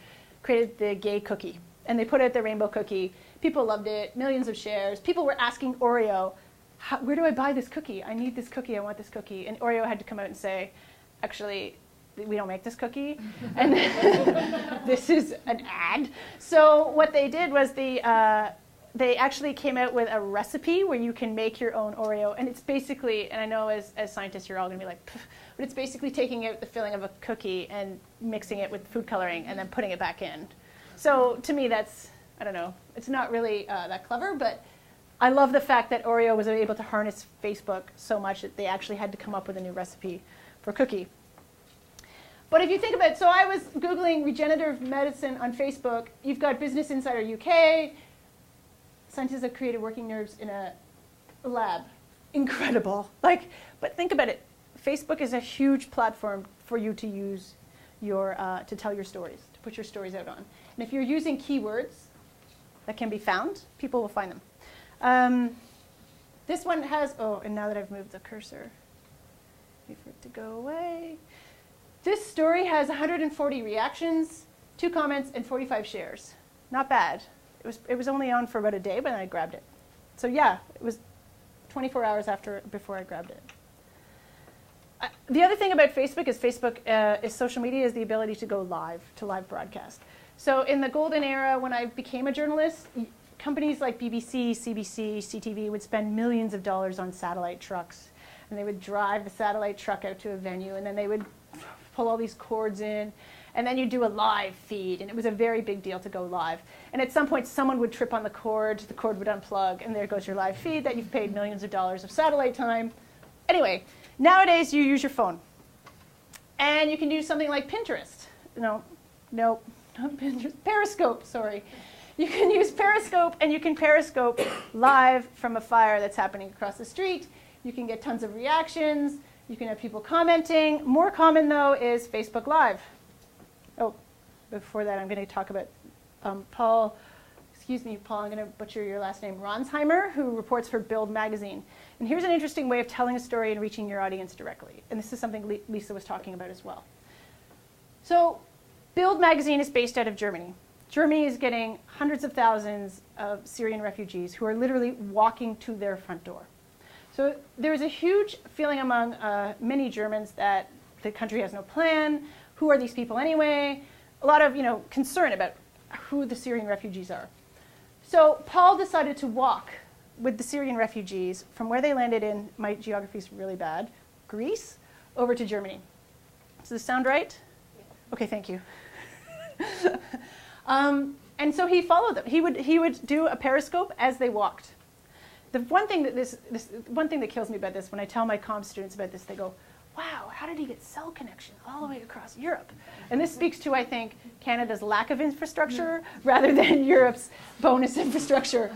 created the gay cookie. And they put out the rainbow cookie. People loved it, millions of shares. People were asking Oreo, where do I buy this cookie? I need this cookie, I want this cookie. And Oreo had to come out and say, actually, we don't make this cookie. And this is an ad. So what they did was they actually came out with a recipe where you can make your own Oreo. And it's basically, and I know as scientists you're all going to be like, pff, but it's basically taking out the filling of a cookie and mixing it with food coloring and then putting it back in. So to me, that's, I don't know, it's not really that clever, but I love the fact that Oreo was able to harness Facebook so much that they actually had to come up with a new recipe for cookie. But if you think about it, so I was Googling regenerative medicine on Facebook. You've got Business Insider UK. Scientists have created working nerves in a lab. Incredible. But think about it. Facebook is a huge platform for you to use to tell your stories, to put your stories out on. And if you're using keywords that can be found, people will find them. This one has, and now that I've moved the cursor, wait for it to go away. This story has 140 reactions, 2 comments, and 45 shares. Not bad. It was only on for about a day, but then I grabbed it. So yeah, it was 24 hours before I grabbed it. The other thing about Facebook is social media is the ability to go live broadcast. So in the golden era, when I became a journalist, companies like BBC, CBC, CTV would spend millions of dollars on satellite trucks. And they would drive the satellite truck out to a venue, and then they would pull all these cords in. And then you do a live feed, and it was a very big deal to go live. And at some point, someone would trip on the cord would unplug, and there goes your live feed that you've paid millions of dollars of satellite time. Anyway, nowadays you use your phone. And you can do something like Pinterest. No, not Pinterest, Periscope, sorry. You can use Periscope, and you can Periscope live from a fire that's happening across the street. You can get tons of reactions. You can have people commenting. More common, though, is Facebook Live. Oh, before that, I'm going to talk about Paul, I'm going to butcher your last name, Ronsheimer, who reports for Build magazine. And here's an interesting way of telling a story and reaching your audience directly. And this is something Lisa was talking about as well. So Build magazine is based out of Germany. Germany is getting hundreds of thousands of Syrian refugees who are literally walking to their front door. So there's a huge feeling among many Germans that the country has no plan. Who are these people anyway? A lot of concern about who the Syrian refugees are. So Paul decided to walk with the Syrian refugees from where they landed in, my geography is really bad, Greece, over to Germany. Does this sound right? Okay, thank you. And so he followed them. He would do a periscope as they walked. The one thing that kills me about this, when I tell my comm students about this, they go, wow, how did he get cell connection all the way across Europe? And this speaks to, I think, Canada's lack of infrastructure rather than Europe's bonus infrastructure.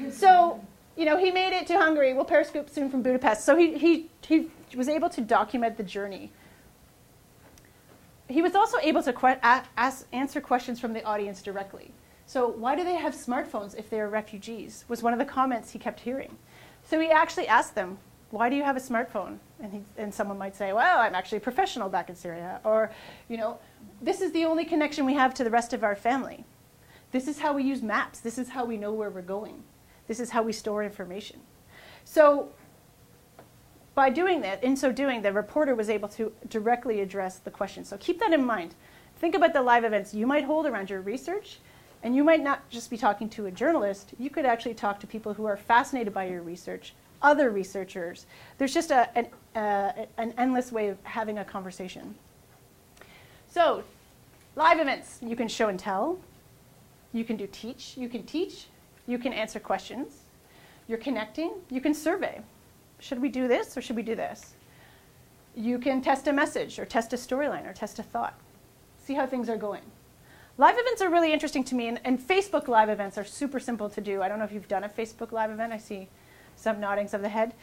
So, he made it to Hungary. We'll periscope soon from Budapest. So he was able to document the journey. He was also able to answer questions from the audience directly. So why do they have smartphones if they're refugees? Was one of the comments he kept hearing. So he actually asked them, why do you have a smartphone? And someone might say, well, I'm actually a professional back in Syria. Or, this is the only connection we have to the rest of our family. This is how we use maps. This is how we know where we're going. This is how we store information. So by doing that, in so doing, the reporter was able to directly address the question. So keep that in mind. Think about the live events you might hold around your research. And you might not just be talking to a journalist. You could actually talk to people who are fascinated by your research, other researchers. There's just an endless way of having a conversation. So, live events. You can show and tell. You can teach. You can answer questions. You're connecting. You can survey. Should we do this or should we do this? You can test a message or test a storyline or test a thought. See how things are going. Live events are really interesting to me, and Facebook live events are super simple to do. I don't know if you've done a Facebook live event. I see some noddings of the head.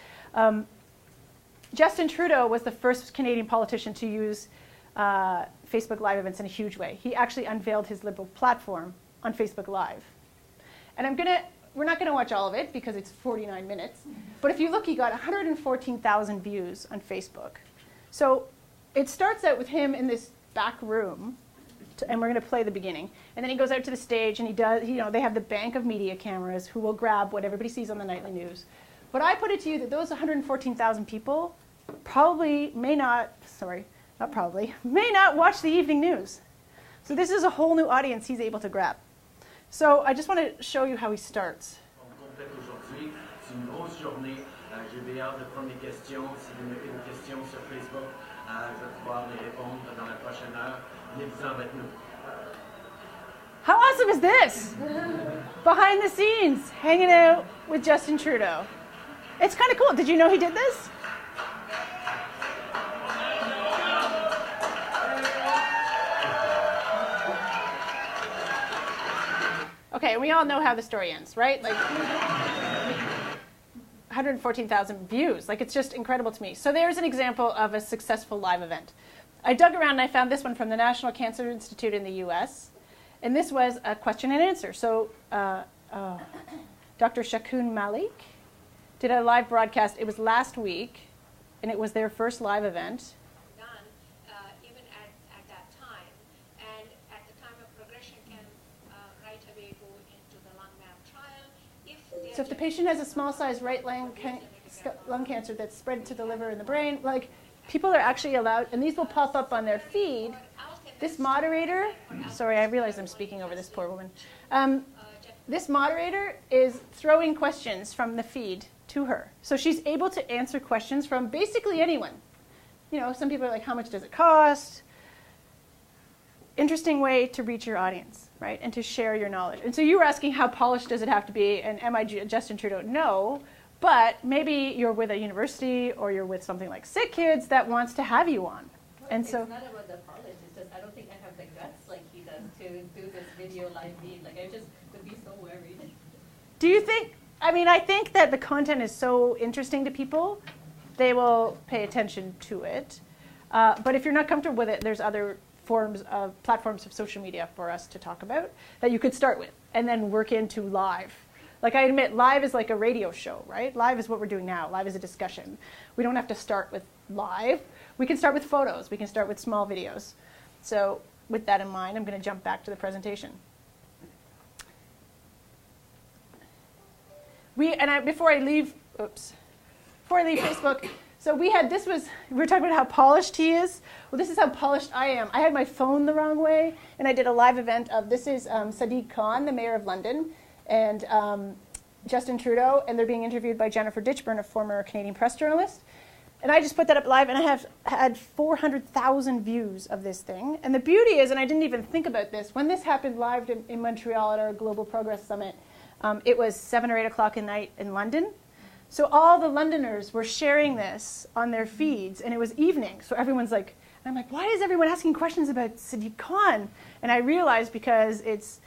Justin Trudeau was the first Canadian politician to use Facebook live events in a huge way. He actually unveiled his Liberal platform on Facebook Live. And we're not going to watch all of it because it's 49 minutes. But if you look, he got 114,000 views on Facebook. So it starts out with him in this back room, and we're going to play the beginning. And then he goes out to the stage, and they have the bank of media cameras who will grab what everybody sees on the nightly news. But I put it to you that those 114,000 people may not watch the evening news. So this is a whole new audience he's able to grab. So I just want to show you how he starts. C'est une grosse journée. J'ai bien hâte de prendre des questions. Si vous mettez vos questions sur Facebook, je vais pouvoir les répondre dans la prochaine heure. Venez-vous-en avec nous. How awesome is this? Behind the scenes, hanging out with Justin Trudeau. It's kind of cool. Did you know he did this? Okay, we all know how the story ends, right? Like 114,000 views. Like, it's just incredible to me. So there's an example of a successful live event. I dug around and I found this one from the National Cancer Institute in the US. And this was a question and answer. So Dr. Shakun Malik did a live broadcast. It was last week, and it was their first live event. Even at that time. And at the time of progression can right away go into the lung map trial. So if the patient has a small-sized right lung cancer that's spread to the liver and the brain, like, people are actually allowed, and these will pop up on their feed. This moderator, sorry, I realize I'm speaking over this poor woman. This moderator is throwing questions from the feed to her. So she's able to answer questions from basically anyone. You know, some people are like, how much does it cost? Interesting way to reach your audience, right? And to share your knowledge. And so you were asking, how polished does it have to be? And am I Justin Trudeau? No. But maybe you're with a university or you're with something like Sick Kids that wants to have you on. And so it's not about the polish. It's just I don't think I have the guts like he does to do this video live feed. Like, I just would be so worried. Do you think? I mean, I think that the content is so interesting to people, they will pay attention to it. But if you're not comfortable with it, there's other platforms of social media for us to talk about that you could start with and then work into live. Like, I admit, live is like a radio show, right? Live is what we're doing now. Live is a discussion. We don't have to start with live. We can start with photos. We can start with small videos. So with that in mind, I'm going to jump back to the presentation. Before I leave Facebook, so we were talking about how polished he is. Well, this is how polished I am. I had my phone the wrong way, and I did a live event of, this is Sadiq Khan, the mayor of London, and Justin Trudeau, and they're being interviewed by Jennifer Ditchburn, a former Canadian press journalist. And I just put that up live, and I have had 400,000 views of this thing. And the beauty is, and I didn't even think about this, when this happened live in Montreal at our Global Progress Summit, it was 7 or 8 o'clock at night in London. So all the Londoners were sharing this on their feeds, and it was evening. So everyone's like, and I'm like, why is everyone asking questions about Sadiq Khan? And I realized because it's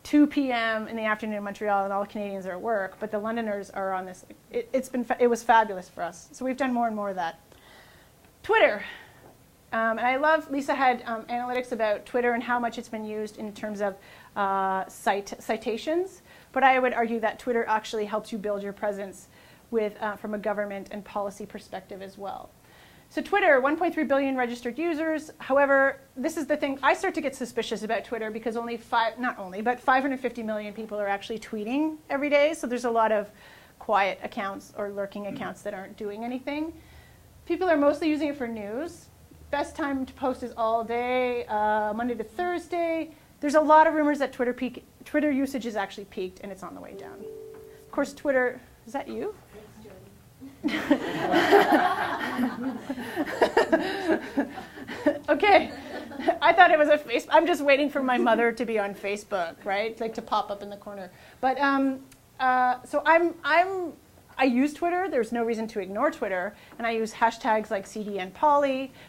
2 p.m. in the afternoon in Montreal, and all the Canadians are at work, but the Londoners are on this. It was fabulous for us. So we've done more and more of that. Twitter. And I love, Lisa had analytics about Twitter and how much it's been used in terms of citations. But I would argue that Twitter actually helps you build your presence from a government and policy perspective as well. So Twitter, 1.3 billion registered users. However, this is the thing. I start to get suspicious about Twitter because but 550 million people are actually tweeting every day. So there's a lot of quiet accounts or lurking accounts that aren't doing anything. People are mostly using it for news. Best time to post is all day, Monday to Thursday. There's a lot of rumors that Twitter usage is actually peaked, and it's on the way down. Of course, Twitter, is that you? Okay, I thought it was a face. I'm just waiting for my mother to be on Facebook, right? Like to pop up in the corner. But so I use Twitter. There's no reason to ignore Twitter, and I use hashtags like CDN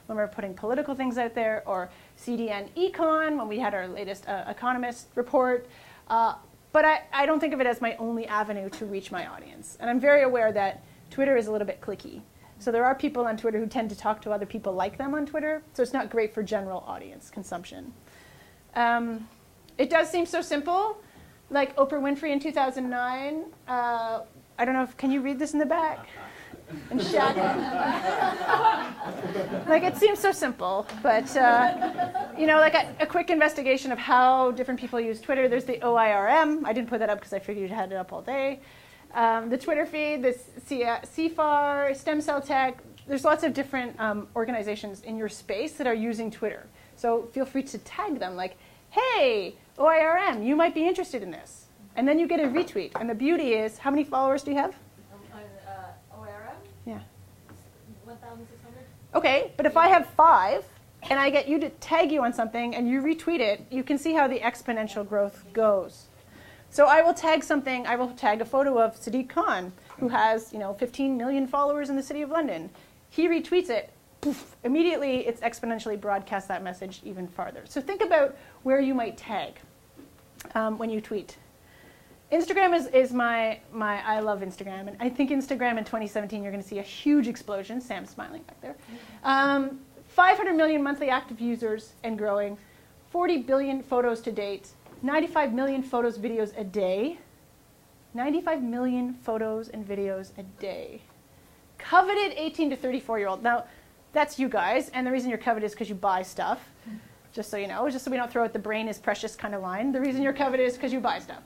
when we're putting political things out there, or CDN Econ when we had our latest economist report. But I don't think of it as my only avenue to reach my audience, and I'm very aware that Twitter is a little bit cliquey. So there are people on Twitter who tend to talk to other people like them on Twitter, so it's not great for general audience consumption. It does seem so simple, like Oprah Winfrey in 2009. I don't know can you read this in the back? And Shaq. Like it seems so simple, but like a quick investigation of how different people use Twitter. There's the OIRM. I didn't put that up because I figured you had it up all day. The Twitter feed, the CFAR, Stem Cell Tech. There's lots of different organizations in your space that are using Twitter. So feel free to tag them like, hey, OIRM, you might be interested in this. And then you get a retweet. And the beauty is, how many followers do you have? OIRM? Yeah. 1,600. Okay, but if I have 5, and I get you to tag you on something, and you retweet it, you can see how the exponential growth goes. So I will tag something. I will tag a photo of Sadiq Khan, who has 15 million followers in the City of London. He retweets it. Poof, immediately, it's exponentially broadcast that message even farther. So think about where you might tag when you tweet. Instagram is my I love Instagram, and I think Instagram in 2017 you're going to see a huge explosion. Sam's smiling back there. 500 million monthly active users and growing, 40 billion photos to date, 95 million photos, videos a day. 95 million photos and videos a day. Coveted 18 to 34-year-old. Now, that's you guys, and the reason you're coveted is because you buy stuff. Just so you know, just so we don't throw out the brain is precious kind of line. The reason you're coveted is because you buy stuff.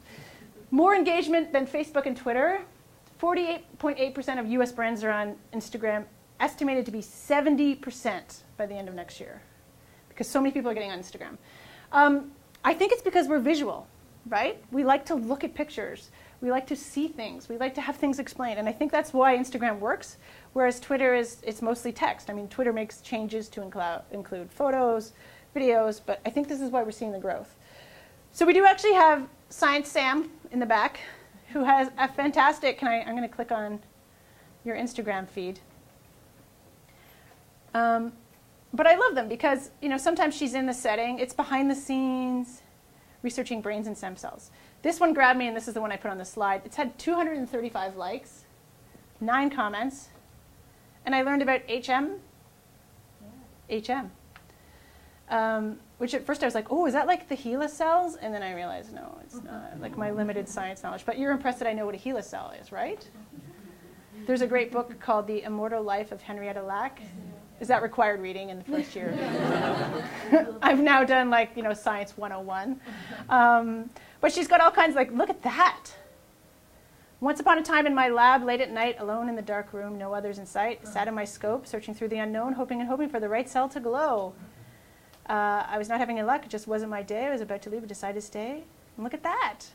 More engagement than Facebook and Twitter. 48.8% of US brands are on Instagram, estimated to be 70% by the end of next year, because so many people are getting on Instagram. I think it's because we're visual, right? We like to look at pictures. We like to see things. We like to have things explained. And I think that's why Instagram works, whereas Twitter it's mostly text. I mean, Twitter makes changes to include photos, videos, but I think this is why we're seeing the growth. So we do actually have Science Sam in the back, who has a fantastic, I'm going to click on your Instagram feed. But I love them because, sometimes she's in the setting. It's behind the scenes, researching brains and stem cells. This one grabbed me, and this is the one I put on the slide. It's had 235 likes, 9 comments, and I learned about HM. HM. Which at first I was like, oh, is that like the HeLa cells? And then I realized, no, it's not, like my limited science knowledge. But you're impressed that I know what a HeLa cell is, right? There's a great book called The Immortal Life of Henrietta Lack. Is that required reading in the first year? I've now done Science 101. But she's got all kinds look at that. Once upon a time in my lab, late at night, alone in the dark room, no others in sight, sat in my scope, searching through the unknown, hoping and hoping for the right cell to glow. I was not having any luck. It just wasn't my day. I was about to leave, but decided to stay. And look at that.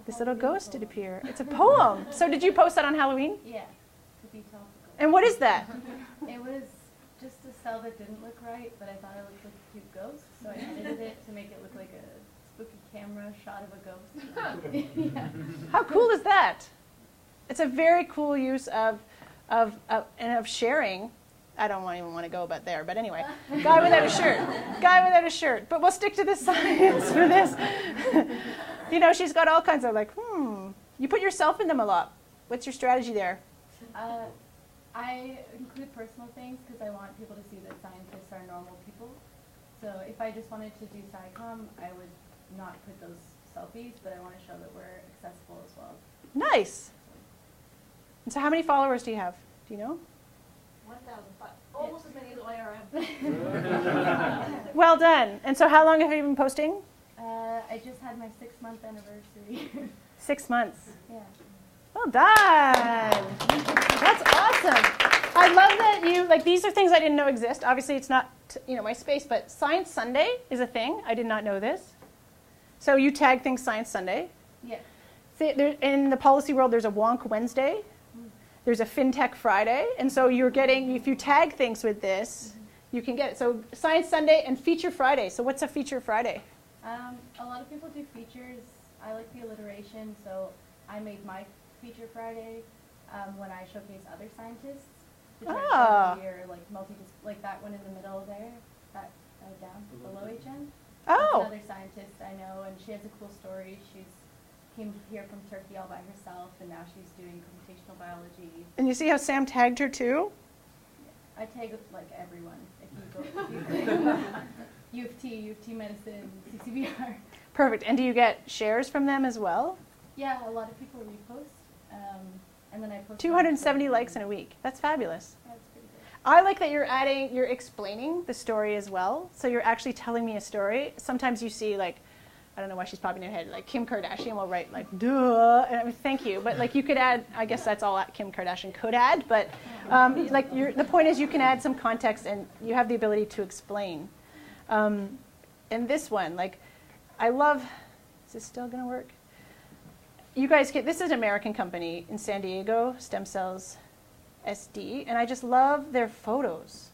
This little ghost did appear. It's a poem. So did you post that on Halloween? Yeah, to be topical. And what is that? It was just a cell that didn't look right, but I thought it looked like a cute ghost, so I edited it to make it look like a spooky camera shot of a ghost. Yeah. How cool is that? It's a very cool use of sharing. I don't even want to go about there, but anyway, guy without a shirt. Guy without a shirt. But we'll stick to the science for this. She's got all kinds of you put yourself in them a lot. What's your strategy there? I include personal things because I want people to see that scientists are normal people. So if I just wanted to do SciComm, I would not put those selfies, but I want to show that we're accessible as well. Nice. And so how many followers do you have? Do you know? 1,005. Almost as many as OIRM. Well done. And so how long have you been posting? I just had my 6-month anniversary. 6 months. Yeah. Well done. That's awesome. I love that you, like, these are things I didn't know exist. Obviously, it's not, my space, but Science Sunday is a thing. I did not know this. So you tag things Science Sunday. Yeah. In the policy world, there's a Wonk Wednesday. There's a FinTech Friday. And so you're getting, if you tag things with this, you can get it. So Science Sunday and Feature Friday. So what's a Feature Friday? A lot of people do features. I like the alliteration, so I made my Feature Friday when I showcase other scientists. To try to show your, like, like that one in the middle there, that down below HN. Oh. That's another scientist I know, and she has a cool story. She's came here from Turkey all by herself, and now she's doing computational biology. And you see how Sam tagged her too? I tag like everyone. If you go, U of T Medicine, CCBR. Perfect. And do you get shares from them as well? Yeah, a lot of people repost, and then I post. 270 likes in a week. That's fabulous. That's pretty good. I like that you're explaining the story as well. So you're actually telling me a story. Sometimes you see, like, I don't know why she's popping in your head, like Kim Kardashian will write like, duh, and I mean, thank you. But like you could add, I guess that's all Kim Kardashian could add, but like the point is you can add some context and you have the ability to explain. And this one, like, I love, is this still gonna work? You guys this is an American company in San Diego, Stem Cells SD, and I just love their photos.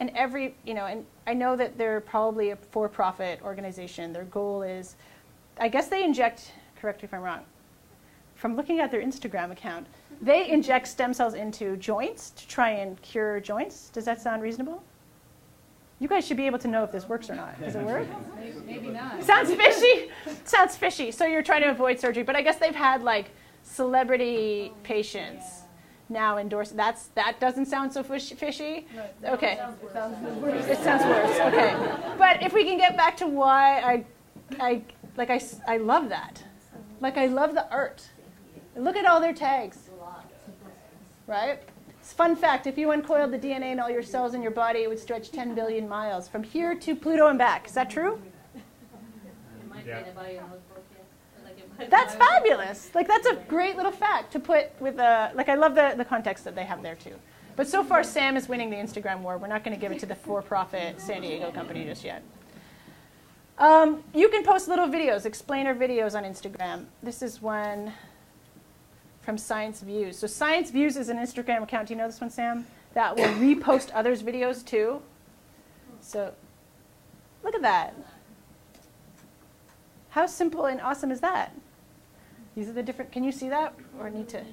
And and I know that they're probably a for-profit organization. Their goal is, I guess they inject, correct me if I'm wrong, from looking at their Instagram account, they inject stem cells into joints to try and cure joints. Does that sound reasonable? You guys should be able to know if this works or not. Does it work? Maybe not. Sounds fishy. Sounds fishy. So you're trying to avoid surgery. But I guess they've had like celebrity patients now endorse. That doesn't sound so fishy. No, okay. It sounds worse. It sounds worse. Okay. But if we can get back to why I love that. Like I love the art. Look at all their tags. Right? Fun fact, if you uncoiled the DNA in all your cells in your body, it would stretch 10 billion miles from here to Pluto and back. Is that true? That's fabulous. Like that's a great little fact to put with like I love the context that they have there too. But so far Sam is winning the Instagram war. We're not going to give it to the for-profit San Diego company just yet. You can post little videos, explainer videos on Instagram. This is one from Science Views. So Science Views is an Instagram account. Do you know this one, Sam? That will repost others' videos too. So look at that. How simple and awesome is that? These are the different, can you see that? Or need to?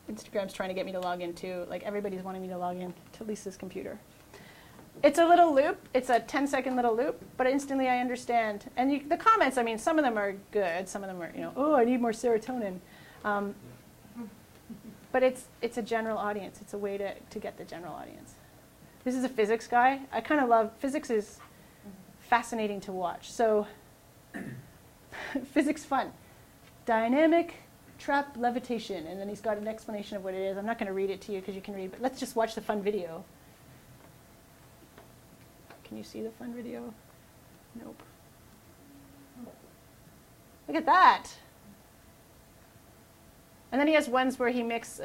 Instagram's trying to get me to log in too. Like everybody's wanting me to log in to Lisa's computer. It's a little loop. It's a 10-second little loop, but instantly I understand. And the comments, I mean, some of them are good. Some of them are, oh, I need more serotonin. But it's a general audience. It's a way to get the general audience. This is a physics guy. I kind of love, physics is fascinating to watch. So physics fun. Dynamic trap levitation. And then he's got an explanation of what it is. I'm not going to read it to you because you can read, but let's just watch the fun video. Can you see the fun video? Nope. Look at that. And then he has ones where he mixes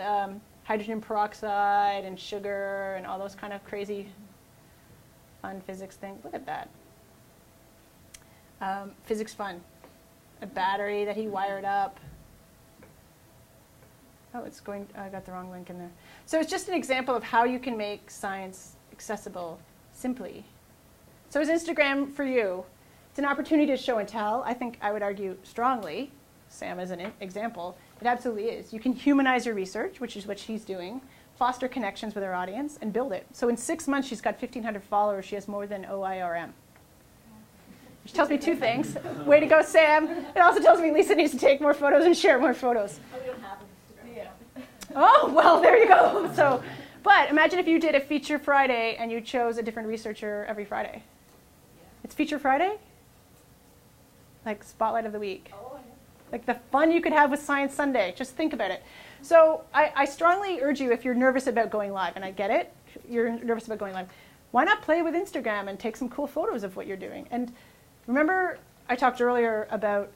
hydrogen peroxide and sugar and all those kind of crazy fun physics things. Look at that. Physics fun. A battery that he wired up. Oh, it's going, I got the wrong link in there. So it's just an example of how you can make science accessible simply. So is Instagram for you? It's an opportunity to show and tell. I think I would argue strongly, Sam as an example, it absolutely is. You can humanize your research, which is what she's doing, foster connections with her audience, and build it. So in 6 months, she's got 1,500 followers. She has more than OIRM. Which tells me two things. Way to go, Sam. It also tells me Lisa needs to take more photos and share more photos. Oh, we don't have Instagram. Yeah. Oh, well, there you go. So, but imagine if you did a Feature Friday and you chose a different researcher every Friday. It's Feature Friday? Like Spotlight of the Week. Like the fun you could have with Science Sunday. Just think about it. So I strongly urge you, if you're nervous about going live, and I get it, you're nervous about going live, why not play with Instagram and take some cool photos of what you're doing? And remember I talked earlier about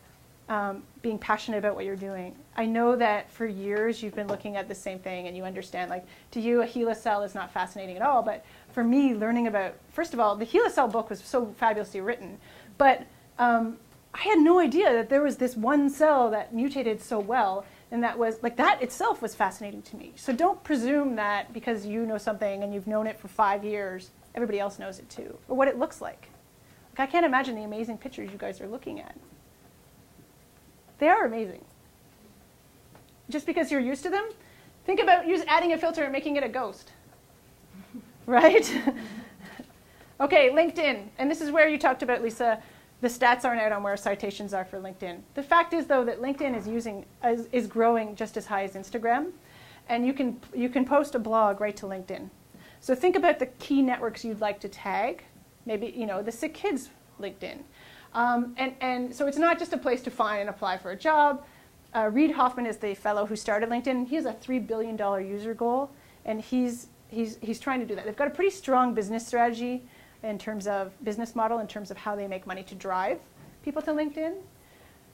being passionate about what you're doing. I know that for years you've been looking at the same thing and you understand, like, to you a HeLa cell is not fascinating at all, but for me, learning about, first of all, the HeLa cell book was so fabulously written, but I had no idea that there was this one cell that mutated so well, and that was, like, that itself was fascinating to me. So don't presume that because you know something and you've known it for 5 years, everybody else knows it too, or what it looks like. Like, I can't imagine the amazing pictures you guys are looking at. They are amazing. Just because you're used to them, think about adding a filter and making it a ghost. Right? Okay, LinkedIn. And this is where you talked about, Lisa, the stats aren't out on where citations are for LinkedIn. The fact is, though, that LinkedIn is growing just as high as Instagram. And you can post a blog right to LinkedIn. So think about the key networks you'd like to tag. Maybe, the Sick Kids LinkedIn. And so it's not just a place to find and apply for a job. Reid Hoffman is the fellow who started LinkedIn. He has a $3 billion user goal, and he's trying to do that. They've got a pretty strong business strategy in terms of business model, in terms of how they make money to drive people to LinkedIn.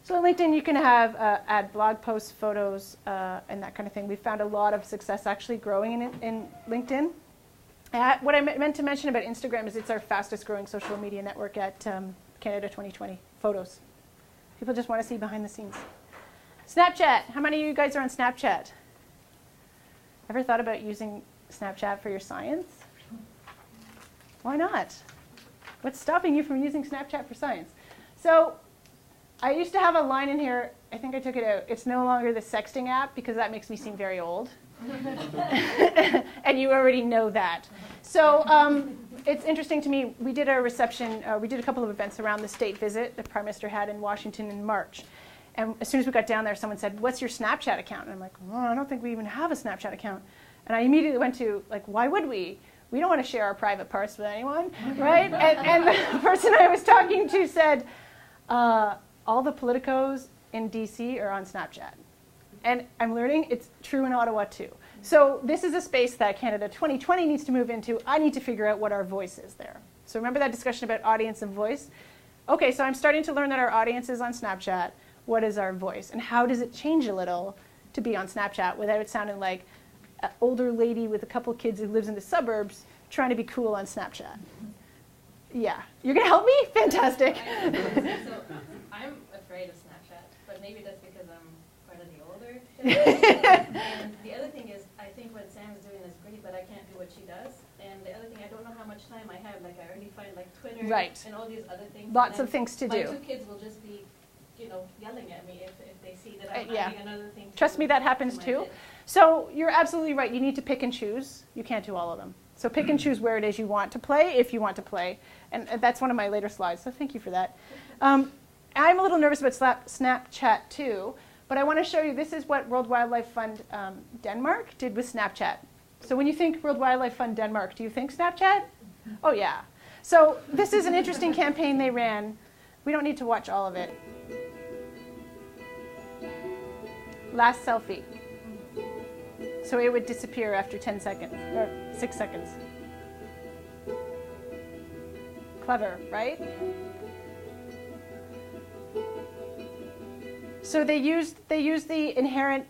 So on LinkedIn, you can have add blog posts, photos, and that kind of thing. We've found a lot of success actually growing in LinkedIn. What I meant to mention about Instagram is it's our fastest growing social media network at Canada 2020 photos. People just want to see behind the scenes. Snapchat. How many of you guys are on Snapchat? Ever thought about using Snapchat for your science? Why not? What's stopping you from using Snapchat for science? So I used to have a line in here. I think I took it out. It's no longer the sexting app because that makes me seem very old. And you already know that. So it's interesting to me. We did a reception. We did a couple of events around the state visit the Prime Minister had in Washington in March. And as soon as we got down there, someone said, "What's your Snapchat account?" And I'm like, "Oh, I don't think we even have a Snapchat account." And I immediately went to, like, why would we? We don't want to share our private parts with anyone, right? And the person I was talking to said, all the politicos in DC are on Snapchat. And I'm learning it's true in Ottawa too. So this is a space that Canada 2020 needs to move into. I need to figure out what our voice is there. So remember that discussion about audience and voice? Okay, so I'm starting to learn that our audience is on Snapchat. What is our voice? And how does it change a little to be on Snapchat without it sounding like an older lady with a couple kids who lives in the suburbs trying to be cool on Snapchat? Yeah. You're going to help me? Fantastic. So I'm afraid of Snapchat, but maybe that's because I'm part of the older generation. And the other thing is, I think what Sam is doing is great, but I can't do what she does. And the other thing, I don't know how much time I have. Like, I already find, like, Twitter and all these other things. Lots of things to do. My 2 kids will just be, yelling at me if they see that I'm finding another thing to Trust me, that happens too. kids. So you're absolutely right. You need to pick and choose. You can't do all of them. So pick and choose where it is you want to play, if you want to play. And that's one of my later slides, so thank you for that. I'm a little nervous about Snapchat too, but I want to show you, this is what World Wildlife Fund Denmark did with Snapchat. So when you think World Wildlife Fund Denmark, do you think Snapchat? Oh yeah. So this is an interesting campaign they ran. We don't need to watch all of it. Last selfie. So it would disappear after 10 seconds, or 6 seconds. Clever, right? So they used the inherent,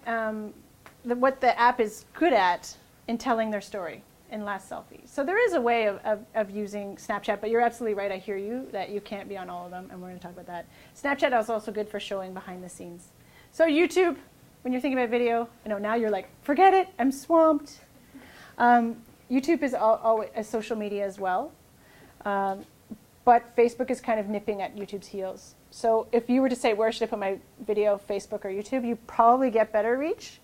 what the app is good at in telling their story in last selfie. So there is a way of using Snapchat, but you're absolutely right, I hear you, that you can't be on all of them, and we're going to talk about that. Snapchat is also good for showing behind the scenes. So YouTube, when you're thinking about video, now you're like, forget it, I'm swamped. YouTube is a social media as well, but Facebook is kind of nipping at YouTube's heels. So if you were to say, where should I put my video, Facebook or YouTube, you probably get better reach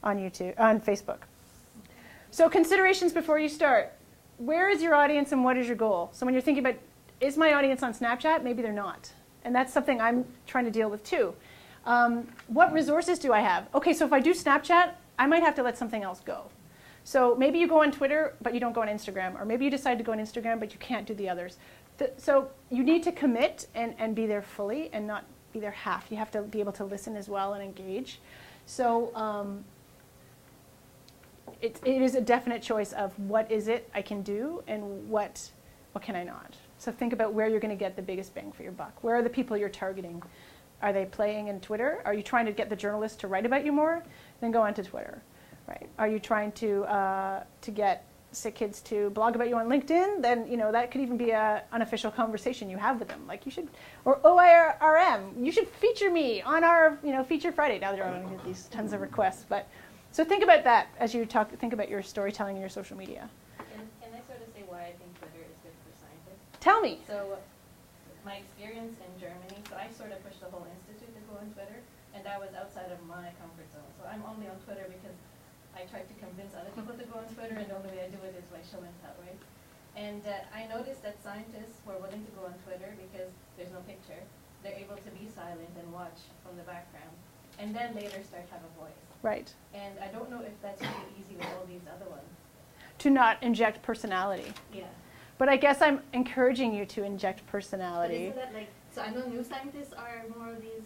on Facebook. So considerations before you start. Where is your audience and what is your goal? So when you're thinking about, is my audience on Snapchat? Maybe they're not. And that's something I'm trying to deal with too. What resources do I have? Okay, so if I do Snapchat, I might have to let something else go. So maybe you go on Twitter, but you don't go on Instagram. Or maybe you decide to go on Instagram, but you can't do the others. So you need to commit and be there fully and not be there half. You have to be able to listen as well and engage. So it is a definite choice of what is it I can do and what can I not. So think about where you're going to get the biggest bang for your buck. Where are the people you're targeting? Are they playing in Twitter? Are you trying to get the journalists to write about you more? Then go onto Twitter, right? Are you trying to get sick kids to blog about you on LinkedIn? Then that could even be an unofficial conversation you have with them. Like you should, or OIRM, you should feature me on our Feature Friday. Now they're going to get these tons of requests, but so think about that as you think about your storytelling and your social media. Can I sort of say why I think Twitter is good for scientists? Tell me. So my experience in Germany, so I sort of pushed the whole institute to go on Twitter, and that was outside of my comfort zone. So I'm only on Twitter because I tried to convince other people to go on Twitter, and the only way I do it is by showing that way. And I noticed that scientists were willing to go on Twitter because there's no picture. They're able to be silent and watch from the background, and then later start to have a voice. Right. And I don't know if that's really easy with all these other ones. To not inject personality. Yeah. But I guess I'm encouraging you to inject personality. But isn't that so I know new scientists are more of these,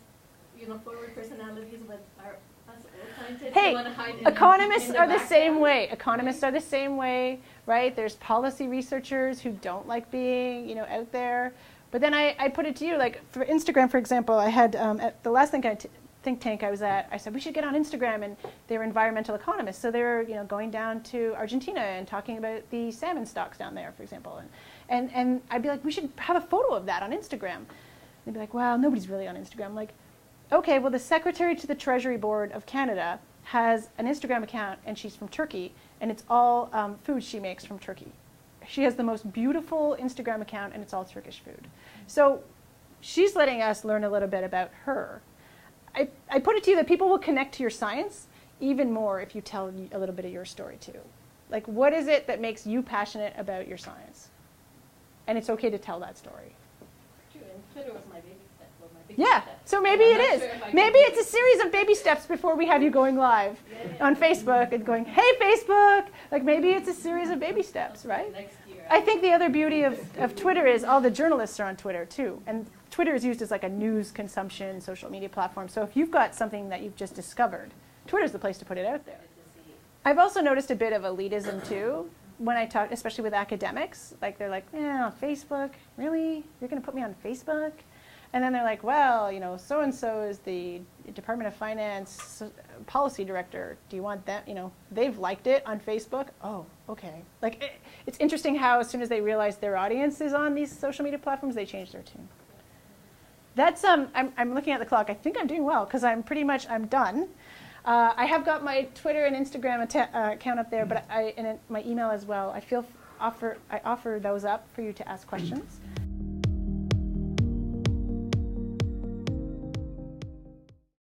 forward personalities, but are us old scientists Hey, want to hide economists are the same background? way. Economists are the same way, right? There's policy researchers who don't like being, out there. But then I put it to you, like for Instagram, for example, I had at the last think tank I was at, I said we should get on Instagram, and they were environmental economists, so they were going down to Argentina and talking about the salmon stocks down there, for example, and I'd be like, we should have a photo of that on Instagram. They'd be like, well, nobody's really on Instagram. I'm like, okay, well, the Secretary to the Treasury Board of Canada has an Instagram account, and she's from Turkey, and it's all food she makes from Turkey. She has the most beautiful Instagram account, and it's all Turkish food. So she's letting us learn a little bit about her. I put it to you that people will connect to your science even more if you tell a little bit of your story too. Like, what is it that makes you passionate about your science? And it's okay to tell that story. True, and Twitter was my baby step. Yeah, so maybe it is. Maybe it's a series of baby steps before we have you going live on Facebook and going, hey, Facebook. Like, maybe it's a series of baby steps, right? Next year. I think the other beauty of Twitter is all the journalists are on Twitter too. And Twitter is used as like a news consumption social media platform. So if you've got something that you've just discovered, Twitter's the place to put it out there. I've also noticed a bit of elitism too when I talk, especially with academics. Like they're like, yeah, Facebook, really? You're going to put me on Facebook? And then they're like, well, so-and-so is the Department of Finance policy director. Do you want that? They've liked it on Facebook. Oh, okay. Like, it's interesting how as soon as they realize their audience is on these social media platforms, they change their tune. That's, I'm looking at the clock. I think I'm doing well because I'm done. I have got my Twitter and Instagram account up there, but and my email as well. I offer those up for you to ask questions.